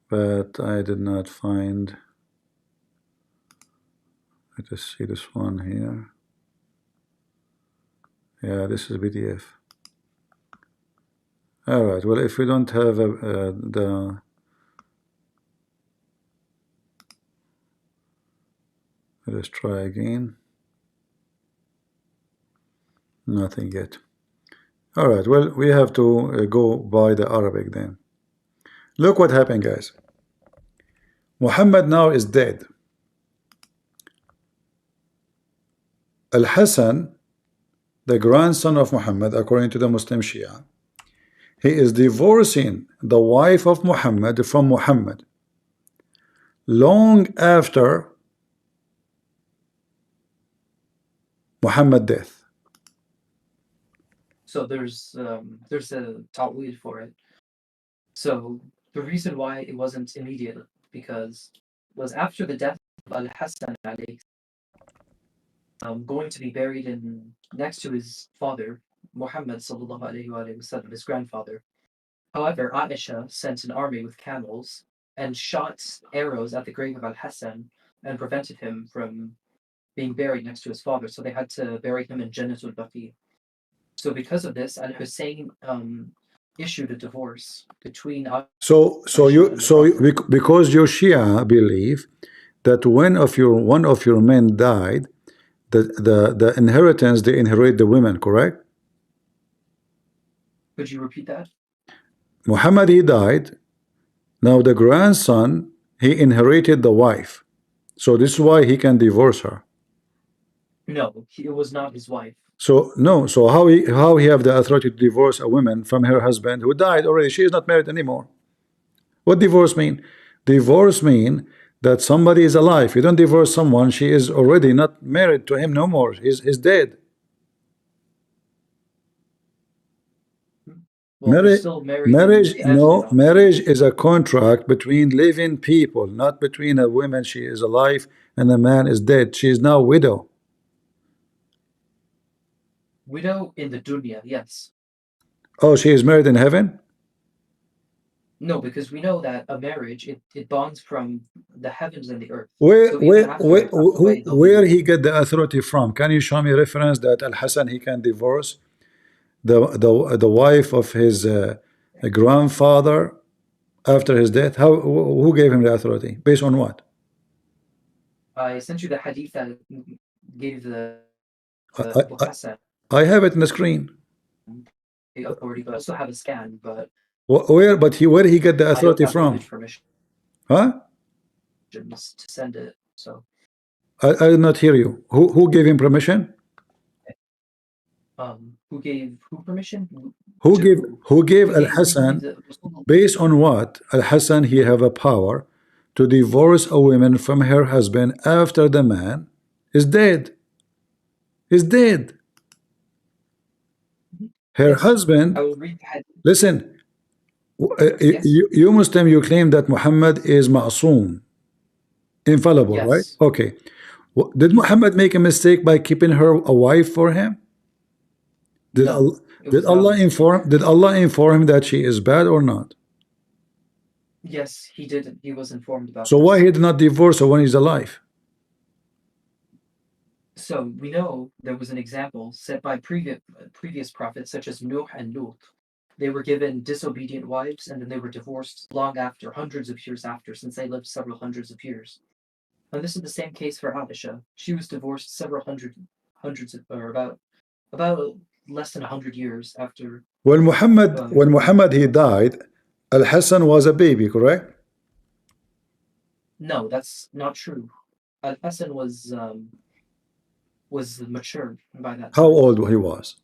but I did not find. Let us see this one here. Yeah, this is PDF. All right. Well, if we don't have let's try again. Nothing yet. All right. Well, we have to go by the Arabic then. Look what happened, guys. Muhammad now is dead. Al-Hassan, the grandson of Muhammad, according to the Muslim Shia, he is divorcing the wife of Muhammad from Muhammad long after Muhammad's death. So there's a ta'wil for it. So the reason why it wasn't immediate because it was after the death of Al-Hassan going to be buried next to his father, Muhammad sallallahu alaihi wasallam, his grandfather. However, Aisha sent an army with camels and shot arrows at the grave of Al-Hassan and prevented him from being buried next to his father. So they had to bury him in Jannatul Baqi. So because of this, Al-Hussein issued a divorce between Because your Shia believe that one of your men died, the inheritance they inherit the women, correct? Could you repeat that? Muhammad, he died. Now the grandson, he inherited the wife, so this is why he can divorce her. No, it was not his wife. So no, so how he have the authority to divorce a woman from her husband who died already? She is not married anymore. What divorce mean? Divorce mean that somebody is alive. You don't divorce someone, she is already not married to him no more. He's dead. Well, marriage is a contract between living people, not between a woman, she is alive, and a man is dead. She is now widow. Widow in the dunya, yes. Oh, she is married in heaven? No, because we know that a marriage, it bonds from the heavens and the earth. Where he get the authority from? Can you show me reference that Al-Hassan he can divorce the wife of his grandfather after his death? Who gave him the authority? Based on what? I sent you the hadith that gave the Hassan. I have it in the screen. The authority, but I also have a scan. But where he get the authority from? Huh? To send it. So I did not hear you. Who gave him permission? Who gave who permission? Who gave Al-Hassan? Based on what? Al-Hassan he have a power to divorce a woman from her husband after the man is dead. Is dead. Her husband. I will read the hadith. Listen. Yes. You Muslim, you claim that Muhammad is ma'soom, infallible, Yes. right? Okay. Did Muhammad make a mistake by keeping her a wife for him? Did Allah inform him that she is bad or not? Yes, he did. He was informed about. So why he did not divorce her when he's alive? So we know there was an example set by previous prophets such as Nuh and Lut. They were given disobedient wives and then they were divorced long after, hundreds of years after, since they lived several hundreds of years. And this is the same case for Aisha. She was divorced several hundreds of, or about less than 100 years after. When Muhammad he died, Al-Hassan was a baby, correct? No, that's not true. Al-Hassan was mature by that How time. old he was?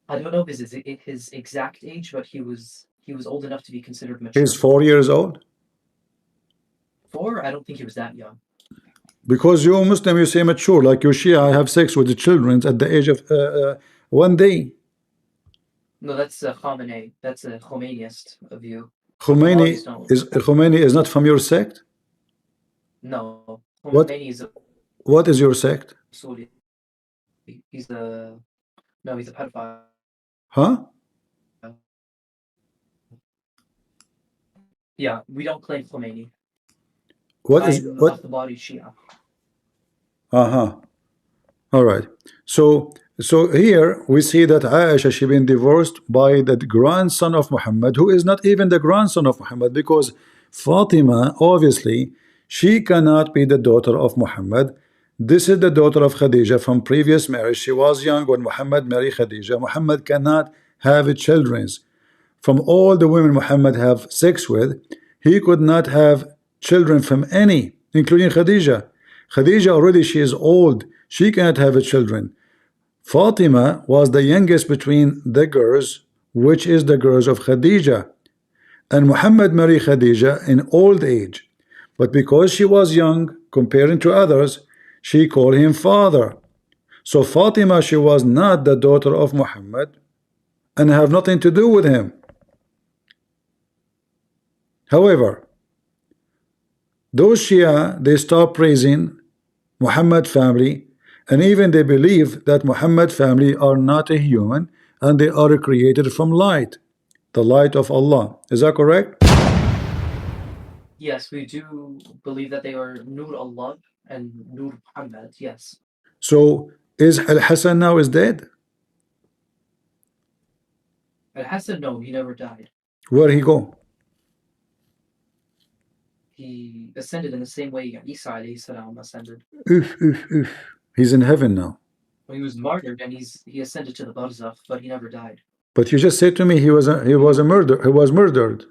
I don't know his exact age, but he was old enough to be considered mature. He's 4 years old? 4? I don't think he was that young. Because you Muslim, you say mature, like you Shia, I have sex with the children at the age of 1 day. No, that's Khamenei. That's a Khomeiniist view. Khomeini is not from your sect? No. What? Khomeini is a What is your sect? Saudi. He's a pedophile. Huh? Yeah, we don't claim Khomeini. What is I'm what? off the body Shia. All right. So here we see that Aisha, she been divorced by the grandson of Muhammad, who is not even the grandson of Muhammad, because Fatima, obviously, she cannot be the daughter of Muhammad. This is the daughter of Khadija from previous marriage. She was young when Muhammad married Khadija. Muhammad cannot have children. From all the women Muhammad have sex with, he could not have children from any, including Khadija. Khadija already, she is old. She cannot have children. Fatima was the youngest between the girls, which is the girls of Khadija. And Muhammad married Khadija in old age. But because she was young, comparing to others, she called him father. So Fatima, she was not the daughter of Muhammad and have nothing to do with him. However, those Shia, they stop praising Muhammad family, and even they believe that Muhammad family are not a human and they are created from light, the light of Allah. Is that correct? Yes, we do believe that they are Nur Allah and Nur Muhammad, yes. So is Al-Hassan now is dead? Al-Hassan, no, he never died. Where he go? He ascended in the same way Isa alayhi salam ascended. He's in heaven now. Well, he was martyred and he ascended to the Barzakh, but he never died. But you just said to me he was murdered.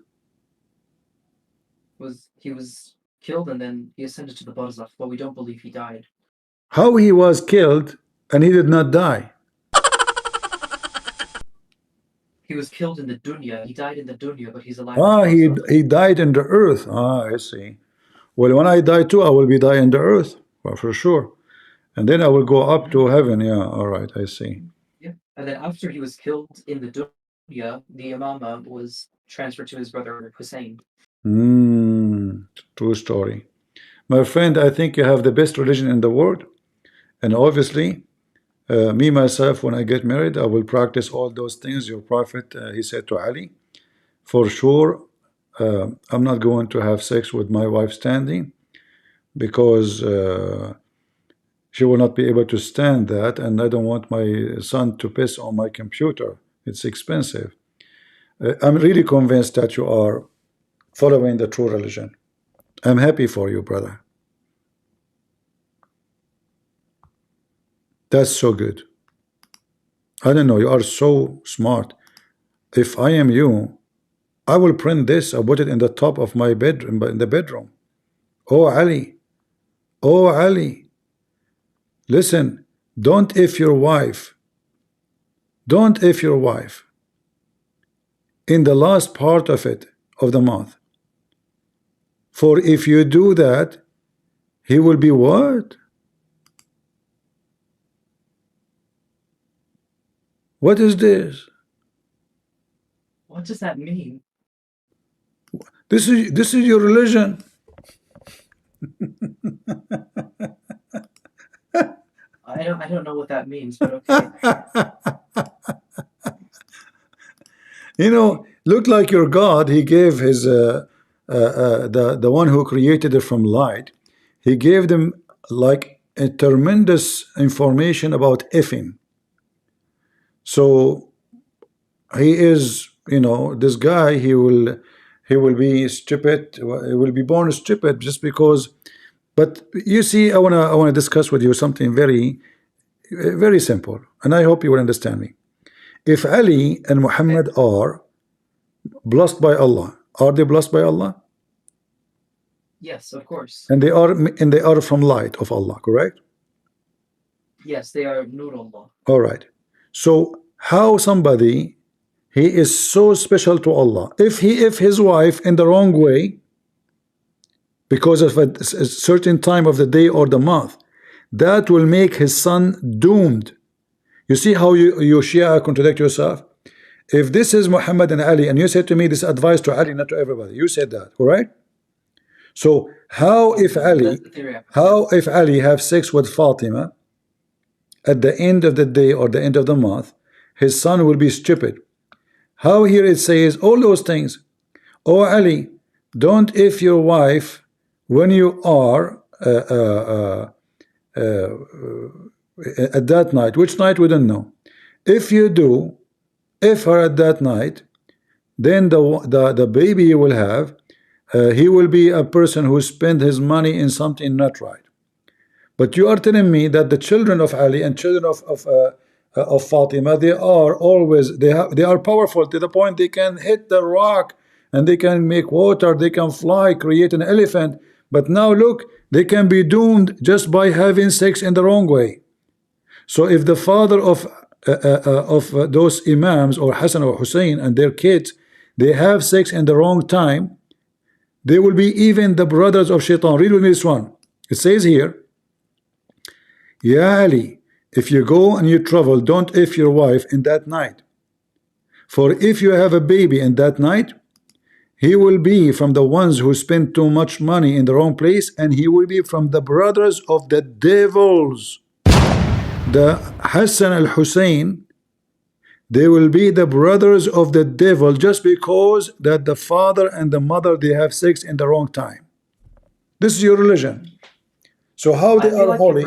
He was killed and then he ascended to the Barzakh, but we don't believe he died. How he was killed and he did not die? He was killed in the dunya. He died in the dunya, but he's alive. He died in the earth. I see. Well, when I die too, I will be die in the earth, well, for sure. And then I will go up to heaven. Yeah, all right, I see. Yeah, and then after he was killed in the dunya, the imama was transferred to his brother Hussein. True story. My friend, I think you have the best religion in the world. And obviously, me myself, when I get married, I will practice all those things your prophet he said to Ali. For sure, I'm not going to have sex with my wife standing, because she will not be able to stand that, and I don't want my son to piss on my computer. It's expensive. I'm really convinced that you are following the true religion. I'm happy for you, brother. That's so good. I don't know, you are so smart. If I am you, I will print this, I'll put it in the top of my bedroom, in the bedroom. Oh Ali, oh Ali, listen, don't if your wife in the last part of it, of the month. For if you do that, he will be what? What is this? What does that mean? This is your religion. I don't know what that means, but okay. You know, look like your God. He gave his the one who created it from light. He gave them like a tremendous information about effing. So he is, you know, this guy, he will be stupid, he will be born stupid just because. But you see, I wanna discuss with you something very very simple, and I hope you will understand me. If Ali and Muhammad are blessed by Allah, are they blessed by Allah? Yes, of course. And they are from light of Allah, correct? Yes, they are Nurullah. All right. So how somebody, he is so special to Allah, if his wife in the wrong way because of a certain time of the day or the month, that will make his son doomed. You see how you Shia contradict yourself? If this is Muhammad and Ali, and you said to me this advice to Ali, not to everybody, you said that, correct? So how if Ali have sex with Fatima at the end of the day or the end of the month, his son will be stupid. How here it says all those things. Oh Ali, don't if your wife when you are at that night, which night we don't know. If you do, if her at that night, then the baby you will have, he will be a person who spend his money in something not right. But you are telling me that the children of Ali and children of Fatima, they are always they are powerful to the point they can hit the rock and they can make water, they can fly, create an elephant. But now look, they can be doomed just by having sex in the wrong way. So if the father of those imams or Hassan or Hussein and their kids, they have sex in the wrong time, they will be even the brothers of Shaitan. Read with me this one. It says here, Ya Ali, if you go and you travel, don't if your wife in that night. For if you have a baby in that night, he will be from the ones who spend too much money in the wrong place, and he will be from the brothers of the devils. The Hassan al-Hussein, they will be the brothers of the devil just because that the father and the mother, they have sex in the wrong time. This is your religion. So how they are holy?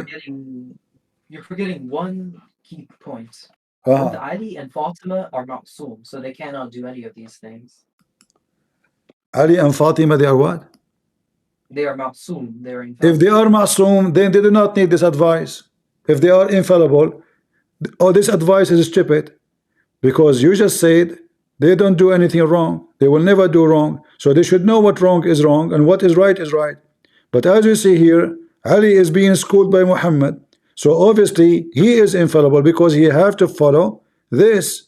You're forgetting one key point. Both Ali and Fatima are ma'soom, so they cannot do any of these things. Ali and Fatima, they are what? They are ma'soom. They are infallible. If they are ma'soom, then they do not need this advice. If they are infallible, oh, this advice is stupid, because you just said they don't do anything wrong. They will never do wrong. So they should know what wrong is wrong and what is right is right. But as you see here, Ali is being schooled by Muhammad. So obviously he is infallible because he have to follow this.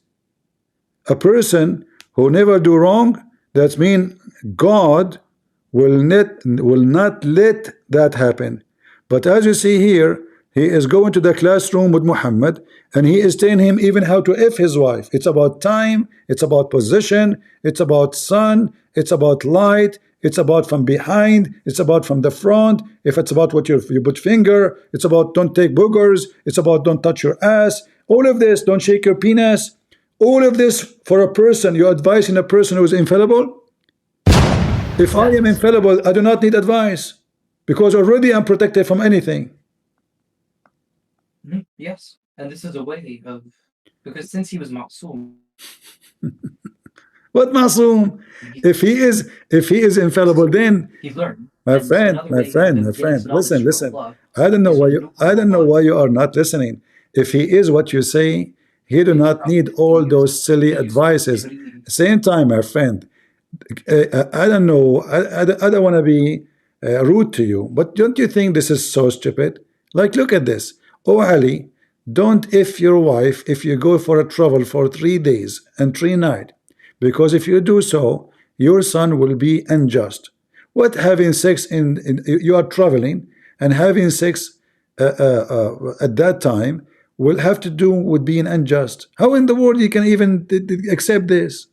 A person who never do wrong, that means God will not let that happen. But as you see here, he is going to the classroom with Muhammad and he is telling him even how to F his wife. It's about time, it's about position, it's about sun, it's about light, it's about from behind, it's about from the front. If it's about what you put finger, it's about don't take boogers, it's about don't touch your ass. All of this, don't shake your penis. All of this for a person, you're advising a person who is infallible? If I am infallible, I do not need advice because already I'm protected from anything. Yes, and this is a way of, because since he was ma'soom. What ma'soom? If he is infallible, then he's learned. My friend, listen. I don't know why you are not listening. If he is what you say, he do not need all those silly advices. Same time, my friend, I don't know, I don't want to be rude to you, but don't you think this is so stupid? Like, look at this. Oh Ali, don't if your wife if you go for a travel for 3 days and 3 nights, because if you do so, your son will be unjust. What having sex in you are traveling and having sex at that time will have to do with being unjust? How in the world you can even accept this?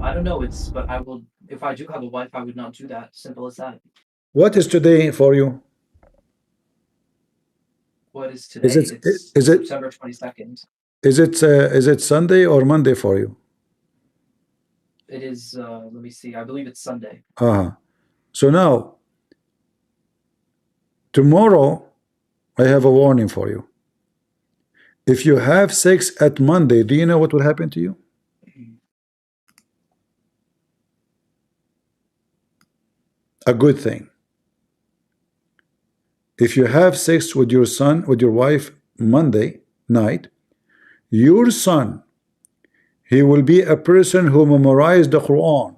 I don't know. But I will. If I do have a wife, I would not do that. Simple as that. What is today for you? What is today? Is it September 22nd? Is it Sunday or Monday for you? It is. Let me see. I believe it's Sunday. So now, Tomorrow, I have a warning for you. If you have sex at Monday, do you know what will happen to you? A good thing. If you have sex with your son, with your wife, Monday night, your son, he will be a person who memorized the Quran,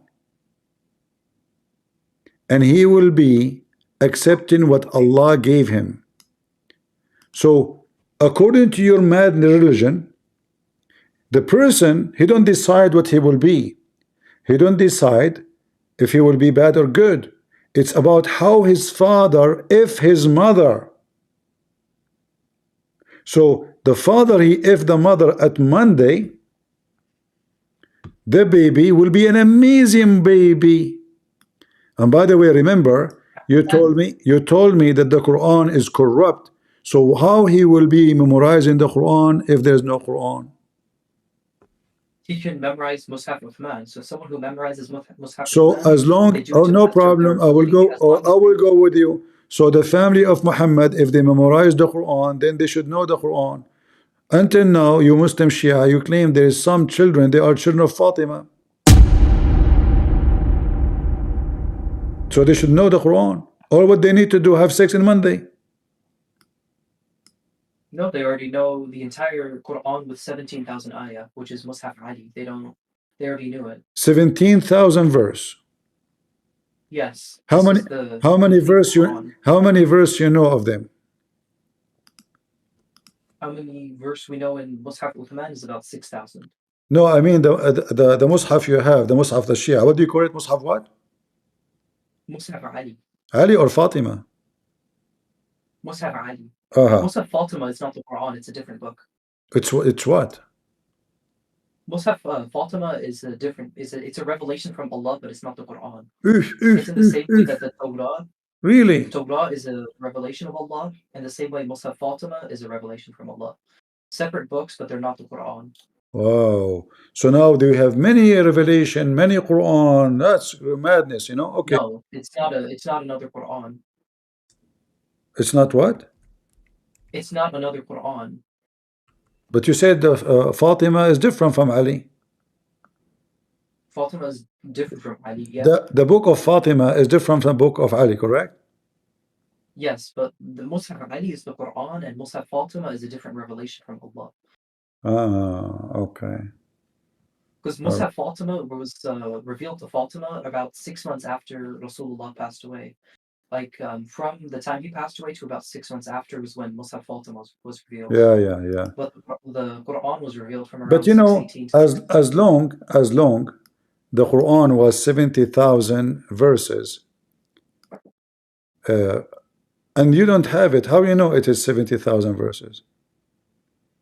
and he will be accepting what Allah gave him. So according to your mad religion, the person, he don't decide what he will be. He don't decide if he will be bad or good. It's about how his father, if his mother. So the father, he if the mother at Monday, the baby will be an amazing baby. And by the way, remember, you told me that the Quran is corrupt. So how he will be memorizing the Quran if there's no Quran? He can memorize Mus'haf Uthman. So someone who memorizes Mus'haf So Uthman, as long, they do oh to no the best of problem, their I will ability go, as long I as will go with you. So the family of Muhammad, if they memorize the Quran, then they should know the Quran. Until now, you Muslim Shia, you claim there is some children, they are children of Fatima. So they should know the Quran. All what they need to do, have sex on Monday. no, they already know the entire Quran with 17,000 ayah, which is Mus'haf Ali. They already knew it. 17,000 verse. Yes. How This many? is the How many complete verse you? Quran. How many verse you know of them? How many verse we know in Mus'haf Uthman is about 6,000. No, I mean the Mus'haf you have, the Mus'haf the Shia. What do you call it? Mus'haf what? Mus'haf Ali. Ali or Fatima? Mus'haf Ali. Uh-huh. Mus'haf Fatima is not the Quran, it's a different book. It's what? Mus'haf Fatima is a different, it's a revelation from Allah, but it's not the Quran. Oof, It's in the same way that the Torah Really? is a revelation of Allah, and the same way Mus'haf Fatima is a revelation from Allah. Separate books, but they're not the Quran. Wow. So now they have many revelation, many Quran. That's madness, you know? Okay. No, it's not another Quran. It's not what? It's not another Quran. But you said Fatima is different from Ali. Fatima is different from Ali, yeah. The book of Fatima is different from the book of Ali, correct? Yes, but the Mus'haf Ali is the Quran, and Mus'haf Fatima is a different revelation from Allah. Ah, okay. Because Mus'haf Fatima was revealed to Fatima about 6 months after Rasulullah passed away. Like from the time he passed away to about 6 months after was when Mus'haf Fatima was revealed. Yeah. But the Quran was revealed from around But you know, 618 to as long the Quran was 70,000 verses, and you don't have it, how you know it is 70,000 verses?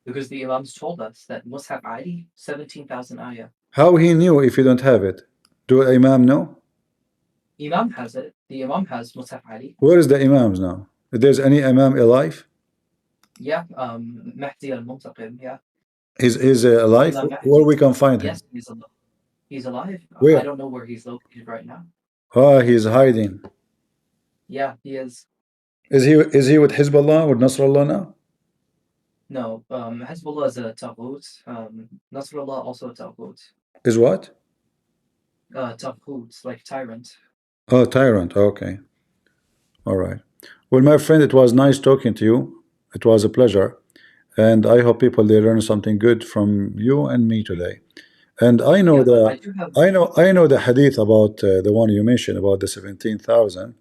because the Imams told us that Mus'haf Ali, 17,000 ayah. How he knew if you don't have it? Do Imam know? Imam has it. The Imam has Mus'haf Ali. Where is the Imams now? If there's any Imam alive? Yeah, Mahdi al-Muntaqim, yeah. He's alive? Imam Mahdi. Where we can find him? Yes, he's alive. Where? I don't know where he's located right now. Ah, he's hiding. Yeah, he is. Is he with Hezbollah or Nasrallah now? No, Hezbollah is a Taghut. Nasrallah also a Taghut. Is what? Taghut, like tyrant. Oh, tyrant. Okay. All right. Well, my friend, it was nice talking to you. It was a pleasure. And I hope people they learn something good from you and me today. And I know I know the hadith about the one you mentioned about the 17,000.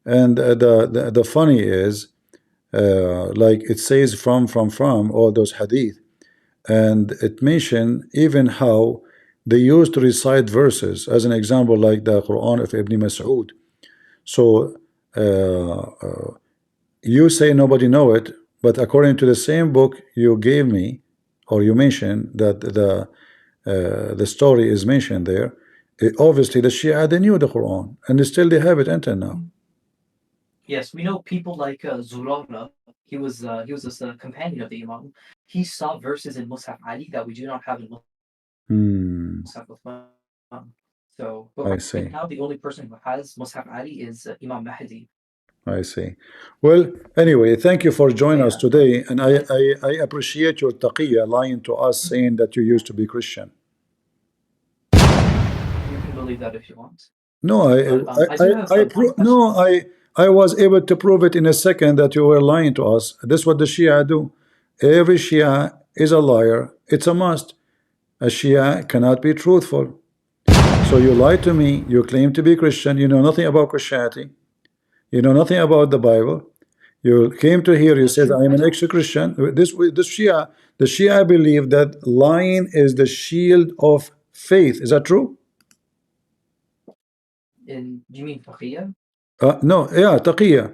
And the funny is, like it says from all those hadith, and it mentioned even how they used to recite verses, as an example, like the Quran of Ibn Mas'ud. So you say nobody know it, but according to the same book you gave me, or you mentioned that the story is mentioned there, obviously the Shia, they knew the Quran, and still they have it until now. Yes, we know people like Zurara. He was a companion of the Imam. He saw verses in Mus'haf Ali that we do not have in Mus'haf Uthman. So, but I right see. now the only person who has Mus'haf Ali is Imam Mahdi. I see. Well, anyway, thank you for joining us Yeah. today, and I appreciate your taqiyya lying to us, saying that you used to be Christian. You can believe that if you want. No, But I do have one question. no, I was able to prove it in a second that you were lying to us. That's what the Shia do. Every Shia is a liar. It's a must. A Shia cannot be truthful. So you lied to me. You claim to be Christian. You know nothing about Christianity. You know nothing about the Bible. You came to here. You That's said true. I am I an do. ex-Christian. This Shia, the Shia believe that lying is the shield of faith. Is that true? Do you mean taqiyya? No, yeah, taqiyya.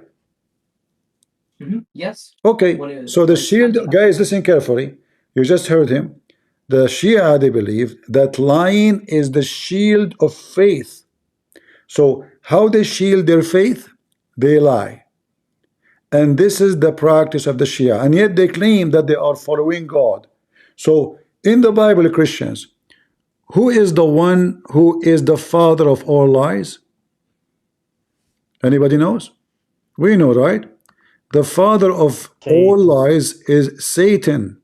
Yes. Okay, so the when it's shield, actually guys, listen carefully. You just heard him. The Shia, they believe that lying is the shield of faith. So how they shield their faith? They lie. And this is the practice of the Shia. And yet they claim that they are following God. So in the Bible, Christians, who is the one who is the father of all lies? Anybody knows? We know, right? The father of all lies is Satan.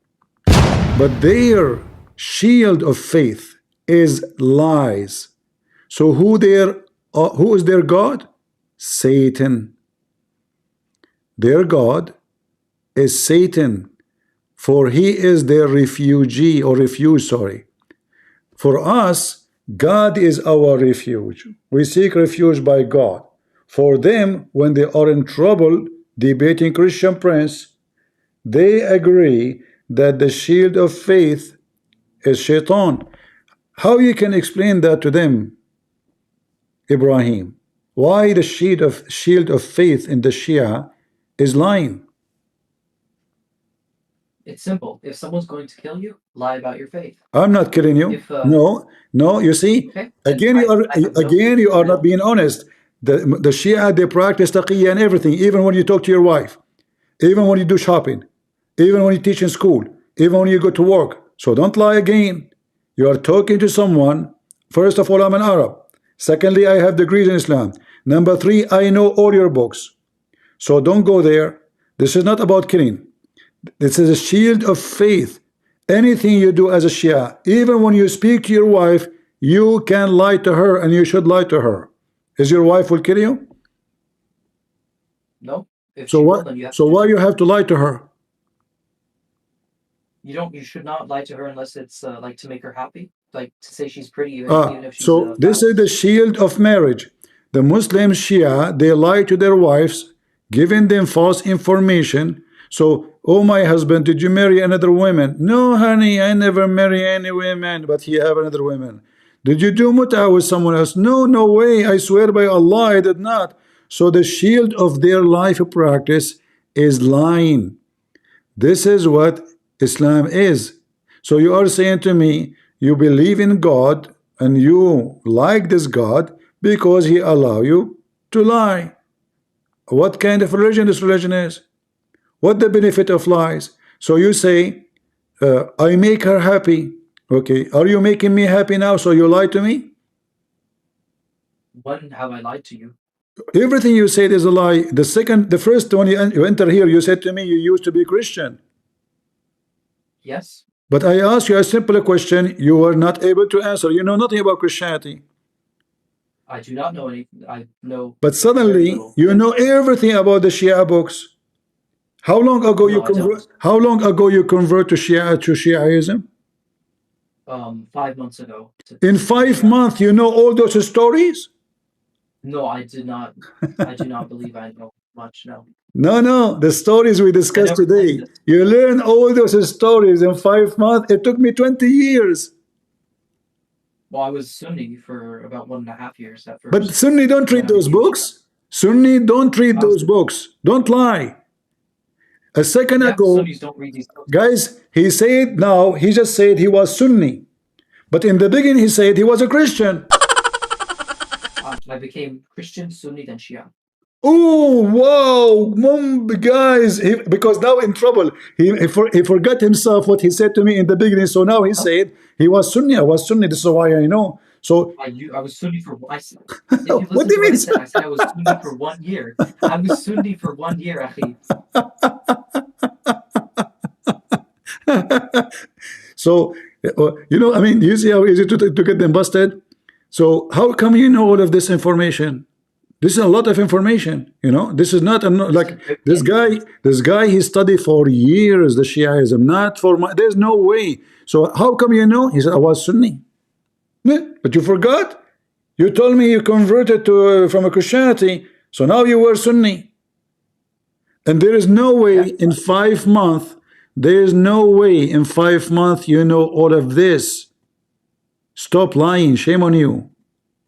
But their shield of faith is lies. So who is their God? Satan. Their God is Satan, for he is their refugee or refuge, sorry. For us, God is our refuge. We seek refuge by God. For them, when they are in trouble debating Christian Prince, they agree that the shield of faith is shaitan. How you can explain that to them, Ibrahim? Why the shield of faith in the Shia is lying? It's simple. If someone's going to kill you, lie about your faith. I'm not killing you. If No, you see, okay, again you are not being honest. The Shia, they practice taqiyya and everything, even when you talk to your wife, even when you do shopping, even when you teach in school, even when you go to work. So don't lie again. You are talking to someone. First of all, I'm an Arab. Secondly, I have degrees in Islam. Number three, I know all your books. So don't go there. This is not about killing. This is a shield of faith. Anything you do as a Shia, even when you speak to your wife, you can lie to her, and you should lie to her. Is your wife will kill you? No. If So she will, what? then you have So to do why you something. have to lie to her? You should not lie to her unless it's like to make her happy, like to say she's pretty, even if she's So this fat. is the shield of marriage. The Muslim Shia, they lie to their wives, giving them false information. So, oh, my husband, did you marry another woman? No, honey, I never marry any women, but he have another woman. Did you do mut'a with someone else? No, no way. I swear by Allah, I did not. So the shield of their life practice is lying. This is what Islam is. So you are saying to me, you believe in God and you like this God because he allow you to lie. What kind of religion this religion is? What the benefit of lies? So you say, I make her happy. Okay, are you making me happy now? So you lie to me? When have I lied to you? Everything you said is a lie. The first one you enter here, you said to me you used to be Christian. Yes. But I asked you a simple question, you were not able to answer. You know nothing about Christianity. I do not know anything. I know. But suddenly you know everything about the Shia books. How long ago you convert? How long ago you convert to Shiaism? 5 months ago. In 5 months, you know all those stories? No, I did not. I do not believe I know much. No. No, the stories we discussed today. You learn all those stories in 5 months. It took me 20 years. Well, I was Sunni for about 1.5 years at first. But Sunni don't read those books. Sunni don't read those books. Don't lie. A second ago, Sunnis don't read these books. guys, he said now, he just said he was Sunni. But in the beginning, he said he was a Christian. I became Christian, Sunni, then Shia. Oh, wow, guys, because now in trouble, he forgot himself what he said to me in the beginning. So now he said he was Sunni, I was Sunni, this is why I know. So I was Sunni for if you what listen do to you what mean? I said I was Sunni for 1 year. I was Sunni for 1 year, akhi. So, I mean, you see how easy to get them busted? So, how come you know all of this information? This is a lot of information, This is not This like is very this guy. This guy he studied for years the Shiaism, not for my. There's no way. So how come you know? He said I was Sunni. But you forgot. You told me you converted to from a Christianity, so now you were Sunni. And there is no way yeah. in 5 months. There is no way in 5 months you know all of this. Stop lying. Shame on you.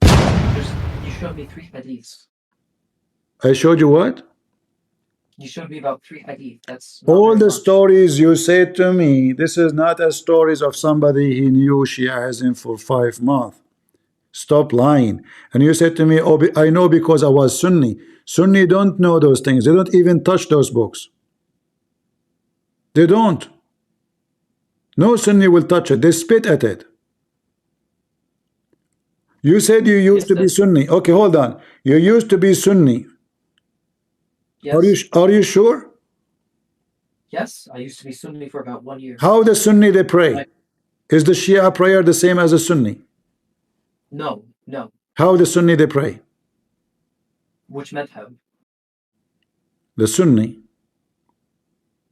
You showed me 3 hadiths. I showed you what? You showed me about 3 hadith. That's not All very the much. stories you said to me, this is not as stories of somebody he knew Shiaism for 5 months. Stop lying. And you said to me, oh, I know because I was Sunni. Sunni don't know those things. They don't even touch those books. They don't. No Sunni will touch it. They spit at it. You said you used Yes, to be Sunni. Okay, hold on. You used to be Sunni. yes. Are you sure? Yes, I used to be Sunni for about 1 year. How the Sunni they pray? Is the Shia prayer the same as the Sunni? No, no. How the Sunni they pray? Which madhab? The Sunni.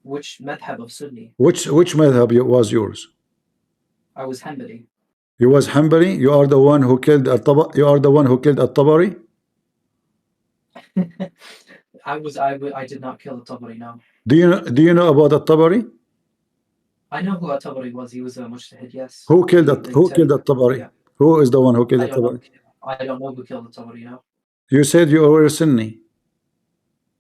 Which madhab of Sunni? Which madhab was yours? I was Hanbali. You was Hanbali? You are the one who killed You are the one who killed At-Tabari? I did not kill At-Tabari, no. Do you know about At-Tabari? I know who At-Tabari was. He was a mujtahid, yes. Who killed At-Tabari? Yeah. Who is the one who killed I don't know. At-Tabari? I don't know who killed At-Tabari, no. You said you were Sunni.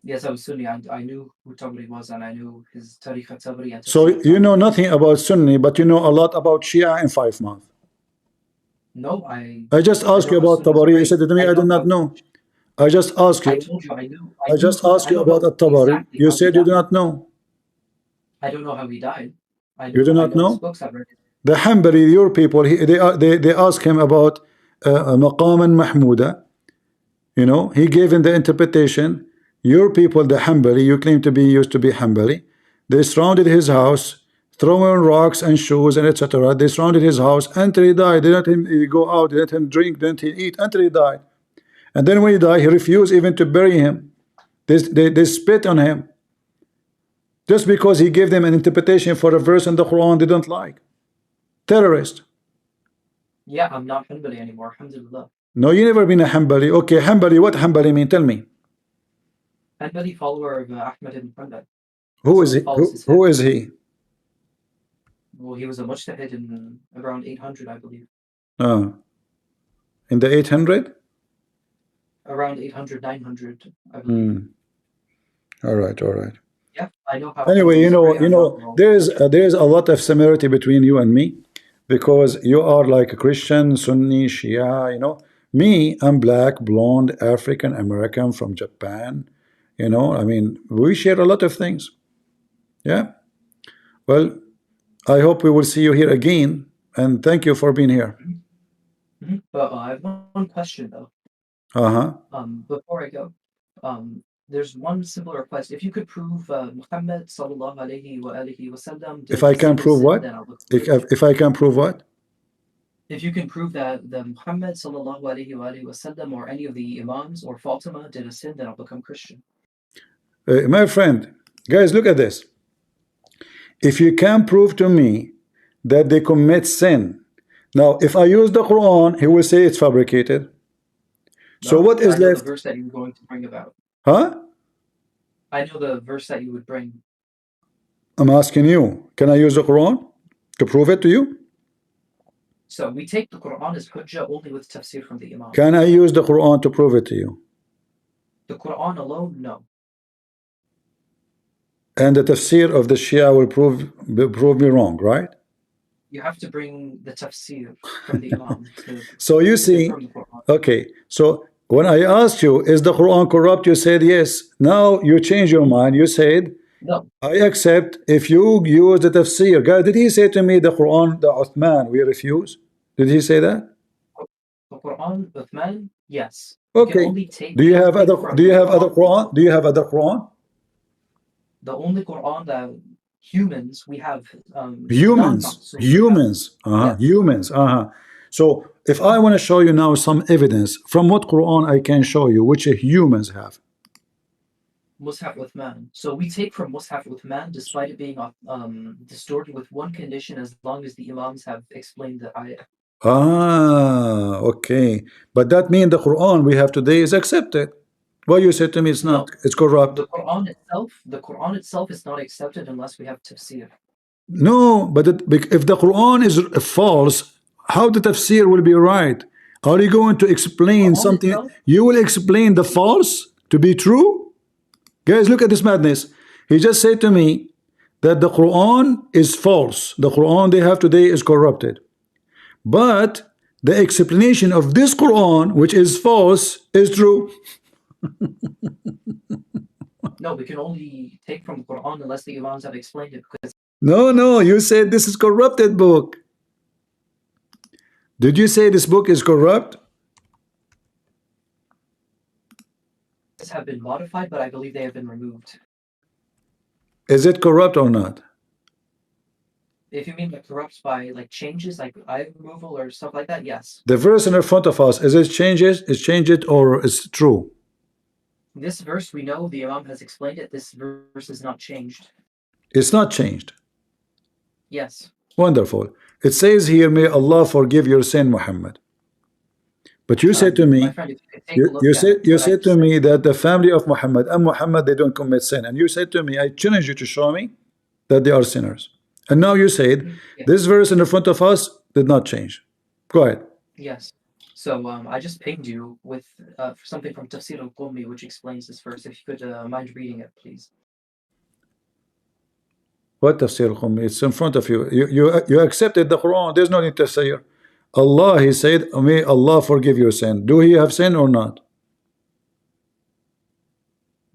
Yes, I was Sunni. I knew who Tabari was, and I knew his Tariq Tabari. And So you know nothing about Sunni, but you know a lot about Shia in 5 months. No, I just asked you about Tabari. You said to me, I did not know. I just asked you. I told you I knew. I just asked you about At-Tabari. Exactly You said you do not know. I don't know how he died. You do not know? His books, I've read it. The Hanbali, your people, they ask him about Maqaman Mahmuda. He gave him the interpretation. Your people, the Hanbali, you claim to be used to be Hanbali. They surrounded his house, throwing rocks and shoes and etc. They surrounded his house until he died. They let him go out, they let him drink, they let him eat until he died. And then when he died, he refused even to bury him. They spit on him. Just because he gave them an interpretation for a verse in the Quran they don't like. Terrorist. Yeah, I'm not Hanbali anymore, alhamdulillah. No, you never been a Hanbali. Okay, Hanbali, what Hanbali mean? Tell me. Hanbali follower of Ahmad ibn Hanbal. Who is he? Who is he? Well, he was a mujtahid in around 800, I believe. In the 800? Around 800, 900, I believe. All right. Yeah, I know how. Anyway, there's a lot of similarity between you and me, because you are like a Christian, Sunni, Shia. Me, I'm black, blonde, African American from Japan. I mean, we share a lot of things. Yeah. Well, I hope we will see you here again, and thank you for being here. But I have one question though. Before I go, there's one simple request. If you could prove Muhammad sallallahu alaihi wa alihi wasallam. If I can prove what? If I can prove what? If you can prove that the Muhammad sallallahu alaihi wa alihi wasallam or any of the imams or Fatima did a sin, then I'll become Christian. My friend, guys, look at this. If you can prove to me that they commit sin, now if I use the Quran, he will say it's fabricated. No, so what is left? The verse that you were going to bring about. Huh? I know the verse that you would bring. I'm asking you, can I use the Quran to prove it to you? So we take the Quran as hujjah only with tafsir from the Imam. Can I use the Quran to prove it to you? The Quran alone, no. And the tafsir of the Shia will prove me wrong, right? You have to bring the tafsir from the Imam. So you see, okay, so when I asked you, is the Quran corrupt? You said yes. Now you change your mind. You said, no. I accept if you use the tafsir. Guys, did he say to me the Quran, the Uthman, we refuse? Did he say that? Quran, Uthman, yes. You can Okay. only take Do you have anything other? from Do you have other Quran. Quran? Do you have other Quran? The only Quran that humans we have Humans, non-ma'sum. humans, Yes. humans. So if I want to show you now some evidence from what Quran I can show you, which humans have. Mus'haf Uthman. So we take from Mus'haf Uthman, despite it being distorted, with one condition: as long as the Imams have explained the ayah. Okay. But that means the Quran we have today is accepted. Why you said to me it's not? No, It's corrupt. the Quran itself is not accepted unless we have tafsir. No, but if the Quran is false, how the tafsir will be right? Are you going to explain Quran something? itself, You will explain the false to be true? Guys, look at this madness. He just said to me that the Quran is false. The Quran they have today is corrupted. But the explanation of this Quran, which is false, is true. no, we can only take from the Quran unless the Imams have explained it, because No, you said this is corrupted book. Did you say this book is corrupt? these have been modified, but I believe they have been removed. Is it corrupt or not? If you mean like corrupts by like changes, like eye removal or stuff like that, yes. The verse in front of us, is it changes? Is change it or is true? This verse, we know the Imam has explained it. This verse is not changed. It's not changed. Yes. Wonderful. It says here, may Allah forgive your sin, Muhammad. But you said to me, my friend, if you could take a look at you what I said to said. me that the family of Muhammad and Muhammad, they don't commit sin. And you said to me, I challenge you to show me that they are sinners. And now you said, Yeah. this verse in the front of us did not change. Go ahead. Yes. So I just pinged you with something from Tafsir al-Qummi, which explains this verse. If you could mind reading it, please. What tafsir al-Qummi? It's in front of you. You accepted the Quran. There's no need to say Allah, he said, may Allah forgive your sin. Do he have sin or not?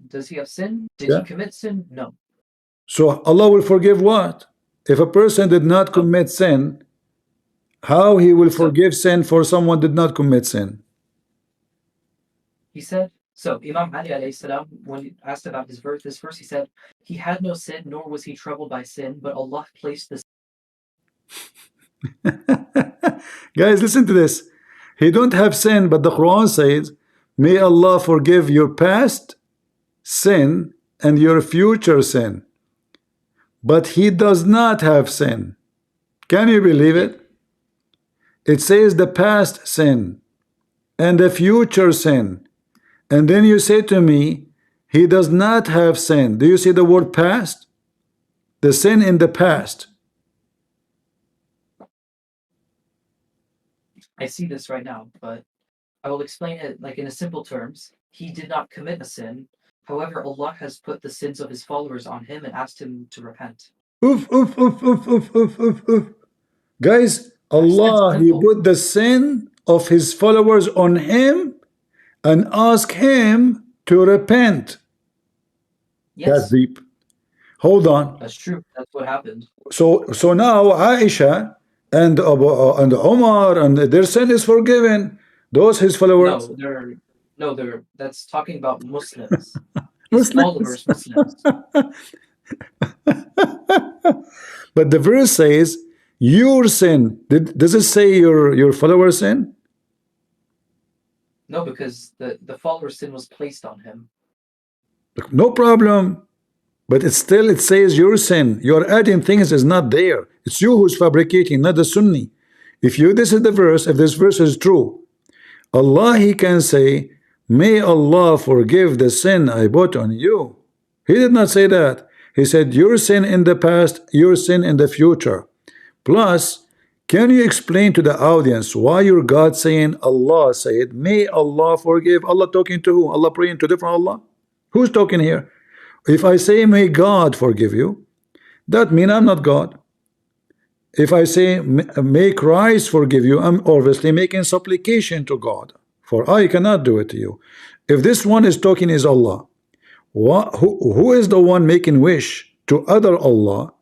Does he have sin? Did Yeah. he commit sin? No. So Allah will forgive what? If a person did not commit sin, how he will forgive sin for someone did not commit sin? He said, so Imam Ali alayhi salam, when asked about this verse, he said, he had no sin, nor was he troubled by sin, but Allah placed the Guys, listen to this. He don't have sin, but the Quran says, may Allah forgive your past sin and your future sin. But he does not have sin. Can you believe it? It says the past sin and the future sin. And then you say to me, he does not have sin. Do you see the word past? The sin in the past. I see this right now, but I will explain it like in a simple terms. He did not commit a sin. However, Allah has put the sins of his followers on him and asked him to repent. Oof, oof, oof, oof, oof, oof, oof, oof. Guys, Allah, he put the sin of his followers on him and asked him to repent. Yes, That's deep. Hold on. that's true. That's what happened. So now Aisha and Omar and their sin is forgiven. Those his followers. That's talking about Muslims. Muslims. His followers, Muslims. But the verse says your sin. Does it say your follower sin? No, because the follower's sin was placed on him. No problem. But it says your sin. You're adding things is not there. It's you who's fabricating, not the Sunni. This is the verse, if this verse is true, Allah, he can say, may Allah forgive the sin I put on you. He did not say that. He said your sin in the past, your sin in the future. Plus, can you explain to the audience why your God saying, Allah said, may Allah forgive? Allah talking to who? Allah praying to different Allah? Who's talking here? If I say, may God forgive you, that means I'm not God. If I say, may Christ forgive you, I'm obviously making supplication to God, for I cannot do it to you. If this one is talking is Allah, who is the one making wish to other Allah?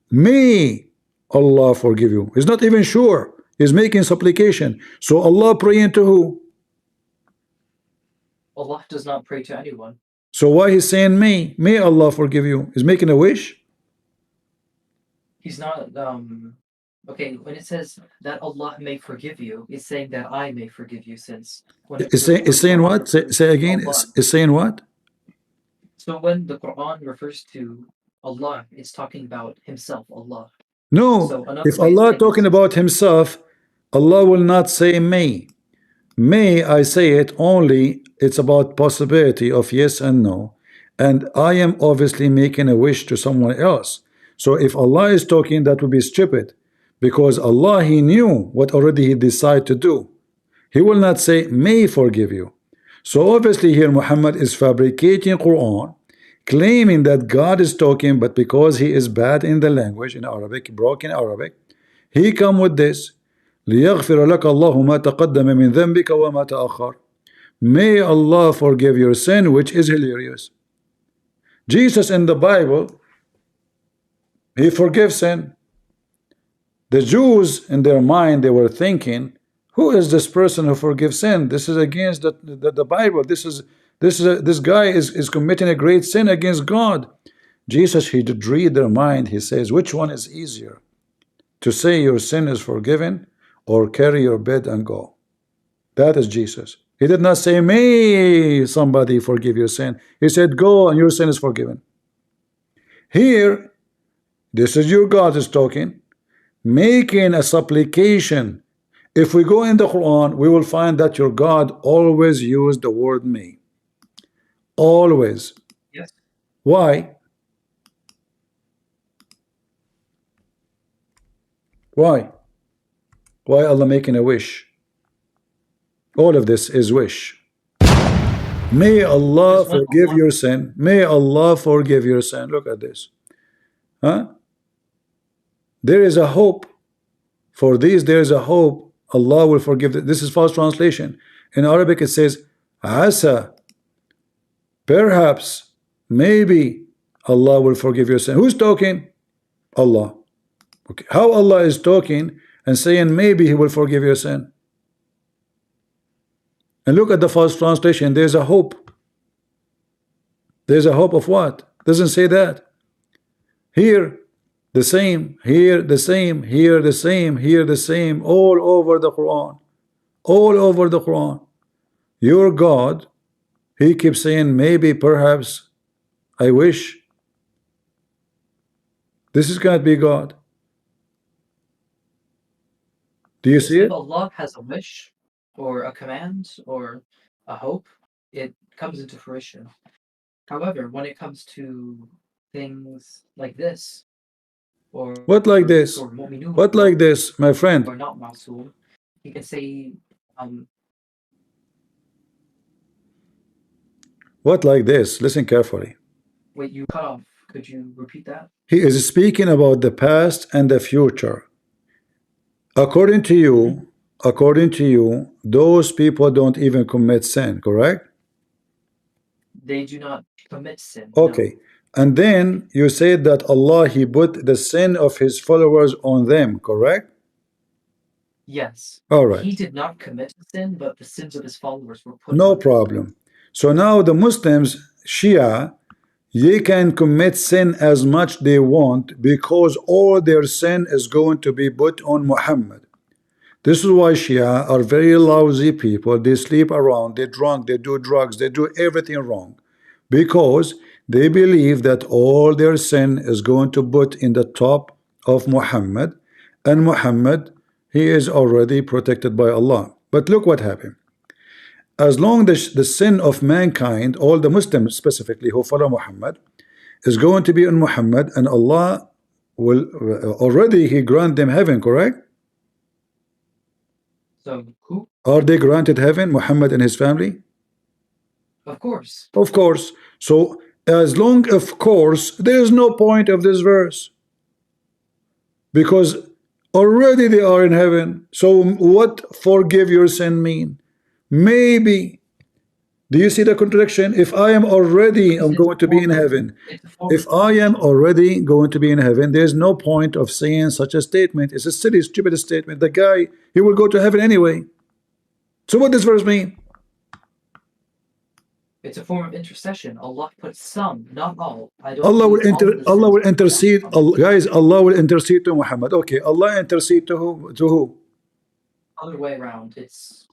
May Allah forgive you. He's not even sure. He's making supplication. So Allah praying to who? Allah does not pray to anyone. So why he's saying may Allah forgive you? He's making a wish. He's not okay, when it says that Allah may forgive you, it's saying that I may forgive you, since when It's saying what? Say again. It's saying what? So when the Quran refers to Allah, it's talking about himself, Allah. No, So another if way of Allah saying talking this- about himself, Allah will not say may. May, I say it only, it's about possibility of yes and no. And I am obviously making a wish to someone else. So if Allah is talking, that would be stupid. Because Allah, he knew what already he decided to do. He will not say may forgive you. So obviously here Muhammad is fabricating Quran, claiming that God is talking, but because he is bad in the language, in Arabic, broken Arabic, he come with this. لِيَغْفِرَ لَكَ اللَّهُ مَا تَقَدَّمَ مِنْ ذَنْبِكَ وَمَا تَأَخَّرَ. May Allah forgive your sin, which is hilarious. Jesus in the Bible, he forgives sin. The Jews in their mind, they were thinking, who is this person who forgives sin? This is against the Bible. This guy is committing a great sin against God. Jesus, he did read their mind. He says, which one is easier, to say your sin is forgiven or carry your bed and go? That is Jesus. He did not say may somebody forgive your sin. He said go and your sin is forgiven. Here, this is your God is talking, making a supplication. If we go in the Quran, we will find that your God always used the word may. Always. Yes. Why? Why? Why Allah making a wish? All of this is wish. May Allah Because when forgive Allah- your sin. May Allah forgive your sin. Look at this. Huh? There is a hope. For these, there is a hope. Allah will forgive. This is false translation. In Arabic, it says, Asa. Perhaps, maybe Allah will forgive your sin. Who's talking? Allah. Okay. How Allah is talking and saying maybe he will forgive your sin? And look at the false translation. There's a hope. There's a hope of what? Doesn't say that. Here, the same. Here, the same. Here, the same. Here, the same. All over the Quran. All over the Quran. Your God, he keeps saying maybe, perhaps, I wish. This is going to be God. Do you see if it? Allah has a wish or a command or a hope, it comes into fruition. However, when it comes to things like this, or What like this? or mu'minun, What like this, my friend? or not ma'soom, you can say What like this? Listen carefully. wait, you cut off. Could you repeat that? He is speaking about the past and the future. According to you, those people don't even commit sin, correct? They do not commit sin. No. Okay. And then you said that Allah, he put the sin of his followers on them, correct? Yes. All right. He did not commit sin, but the sins of his followers were put No on him. problem. So now the Muslims, Shia, they can commit sin as much they want because all their sin is going to be put on Muhammad. This is why Shia are very lousy people. They sleep around, they're drunk, they do drugs, they do everything wrong because they believe that all their sin is going to put in the top of Muhammad, and Muhammad, he is already protected by Allah. But look what happened. As long as the sin of mankind, all the Muslims specifically who follow Muhammad, is going to be on Muhammad, and Allah will already he grant them heaven, correct? So who? Are they granted heaven, Muhammad and his family? Of course. Of course. So as long, of course, there is no point of this verse because already they are in heaven. So what forgive your sin mean? Maybe Do you see the contradiction? If I am already I'm going to be in heaven, if I am already going to be in heaven, there's no point of saying such a statement. It's a silly, stupid statement. The guy, he will go to heaven anyway. So what does verse mean? It's a form of intercession. Allah puts some, not all. I don't Allah will believe all of the Allah sins will are intercede. Allah. Guys, Allah will intercede to Muhammad. Okay, Allah intercede to who? To who? Other way around. It's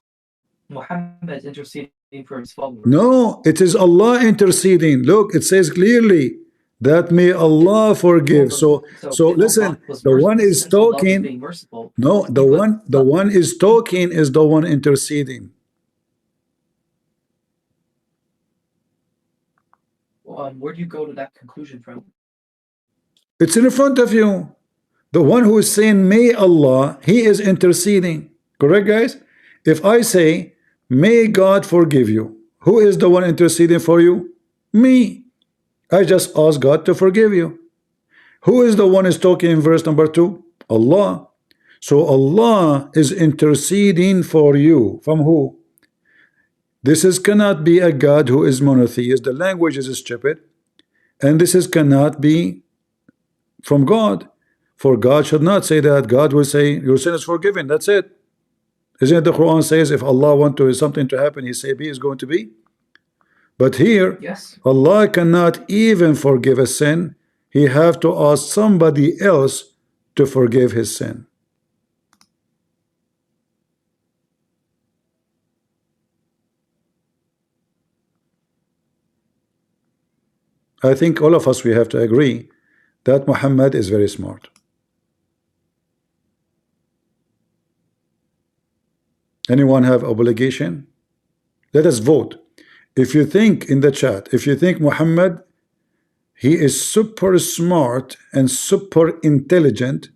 Muhammad interceding for his followers. No, it is Allah interceding. Look, it says clearly that may Allah forgive. So if Allah listen, was the one merciful, is since Allah was talking. being merciful, No, the one is talking is the one interceding. where do you go to that conclusion from? It's in front of you. The one who is saying may Allah, he is interceding. Correct, guys? If I say may God forgive you, who is the one interceding for you? Me. I just ask God to forgive you. Who is the one is talking in verse number 2? Allah. So Allah is interceding for you. From who? This is cannot be a God who is monotheist. The language is stupid. And this is cannot be from God. For God should not say that. God will say your sin is forgiven. That's it. Isn't it the Quran says if Allah wants to something to happen, he say be is going to be? But here, yes, Allah cannot even forgive a sin. He have to ask somebody else to forgive his sin. I think all of us we have to agree that Muhammad is very smart. Anyone have obligation? Let us vote. If you think in the chat, if you think Muhammad, he is super smart and super intelligent,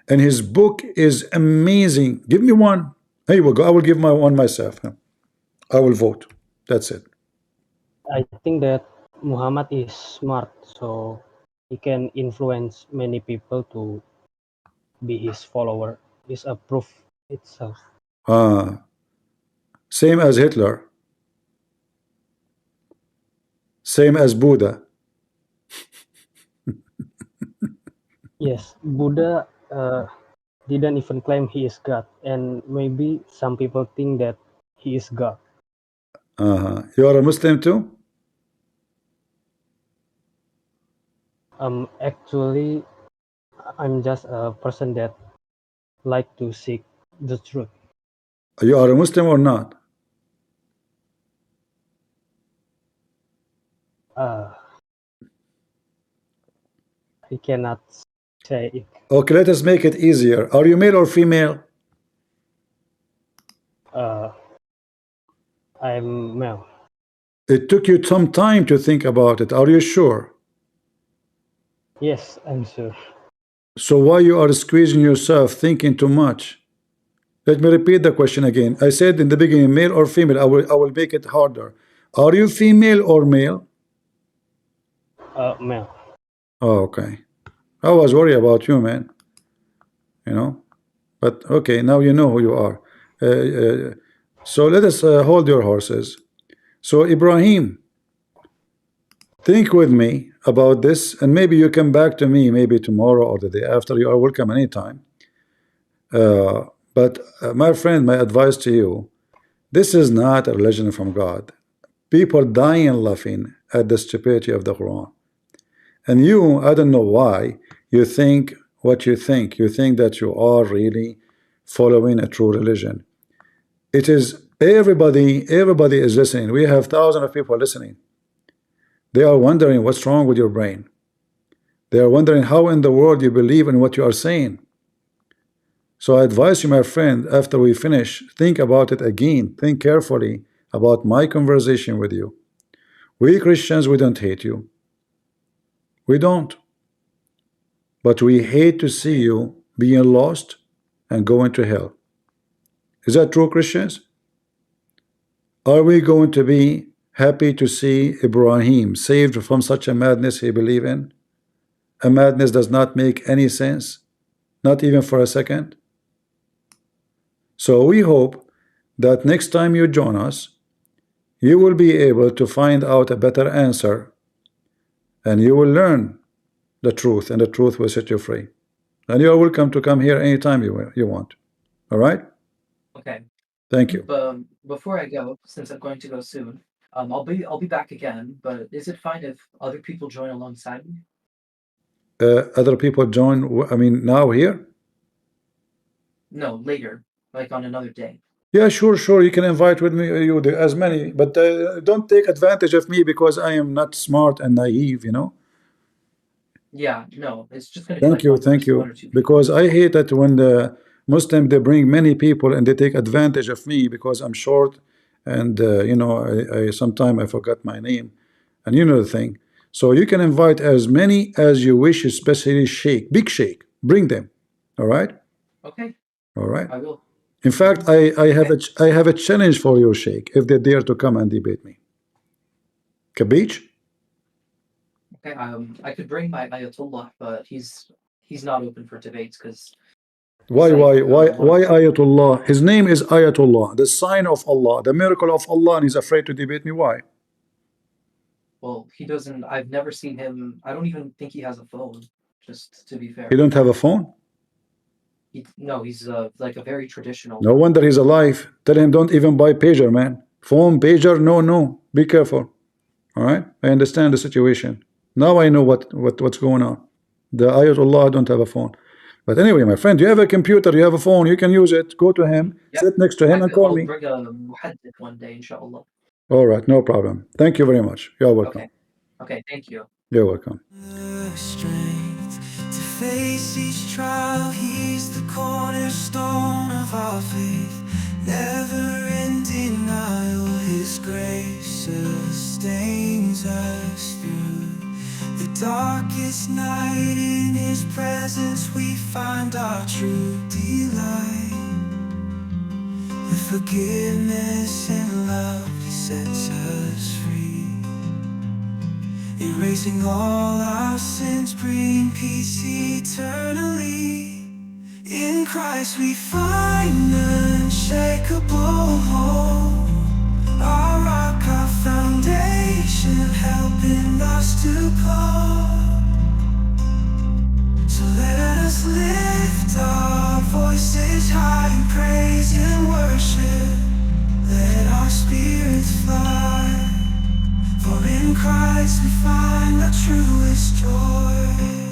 and his book is amazing, give me one. Here we go. I will give my one myself. I will vote. That's it. I think that Muhammad is smart, so he can influence many people to be his follower. Is a proof itself. Same as Hitler. Same as Buddha. Yes, Buddha didn't even claim he is God, and maybe some people think that he is God. You are a Muslim too? Actually, I'm just a person that like to seek the truth. You are a Muslim or not? I cannot say it. Okay, let us make it easier. Are you male or female? I'm male. It took you some time to think about it. Are you sure? Yes, I'm sure. So why you are squeezing yourself, thinking too much? Let me repeat the question again. I said in the beginning, male or female. I will make it harder. Are you female or male? Male. Oh, okay. I was worried about you, man. You know, but okay, now you know who you are. So let us hold your horses. So Ibrahim, think with me about this, and maybe you come back to me maybe tomorrow or the day after. You are welcome anytime. But my friend, my advice to you, this is not a religion from God. People dying laughing at the stupidity of the Quran. And you, I don't know why, you think what you think. You think that you are really following a true religion. It is everybody is listening. We have thousands of people listening. They are wondering what's wrong with your brain. They are wondering how in the world you believe in what you are saying. So I advise you, my friend, after we finish, think about it again. Think carefully about my conversation with you. We Christians, we don't hate you. We don't. But we hate to see you being lost and going to hell. Is that true, Christians? Are we going to be happy to see Ibrahim saved from such a madness he believed in? A madness does not make any sense, not even for a second. So we hope that next time you join us, you will be able to find out a better answer, and you will learn the truth, and the truth will set you free. And you are welcome to come here anytime you want. All right? Okay. Thank you. Before I go, since I'm going to go soon, I'll be back again. But is it fine if other people join alongside me? Other people join, I mean, now here? No, later, like on another day. Yeah, sure. You can invite with me you as many, but don't take advantage of me because I am not smart and naive, you know. Yeah, no, it's just gonna be like Thank one or you. two people. Because I hate that when the Muslim they bring many people and they take advantage of me because I'm short, and you know, I sometimes I forgot my name, and you know the thing. So you can invite as many as you wish, especially Sheikh, big Sheikh. Bring them. All right. Okay, All right. I will. In fact, I have a challenge for your Sheikh if they dare to come and debate me. Kabich? Okay, I could bring my Ayatollah, but he's not open for debates because Why, like, why Ayatollah? His name is Ayatollah, the sign of Allah, the miracle of Allah, and he's afraid to debate me. Why? well, he doesn't. I've never seen him. I don't even think he has a phone. Just to be He fair, don't have a phone? no, he's like a very traditional. No wonder he's alive. Tell him don't even buy pager, man. Phone, pager, no. Be careful. All right? I understand the situation. Now I know what's going on. The Ayatollah don't have a phone. But anyway, my friend, you have a computer, you have a phone, you can use it. Go to him, Yeah, sit next to him, and call I'll me. bring a muhaddith one day, inshallah. All right, no problem. Thank you very much. You're welcome. Okay, thank you. You're welcome. The strength to face each trial, he's the cornerstone of our faith. Never in denial, his grace sustains us through the darkest night. In his presence we find our true delight. With forgiveness and love, he sets us free, erasing all our sins, bring peace eternally. In Christ we find unshakable hope, our rock, our foundation, helping us to go. So let us lift our voices high in praise and worship. Let our spirits fly, for in Christ we find the truest joy.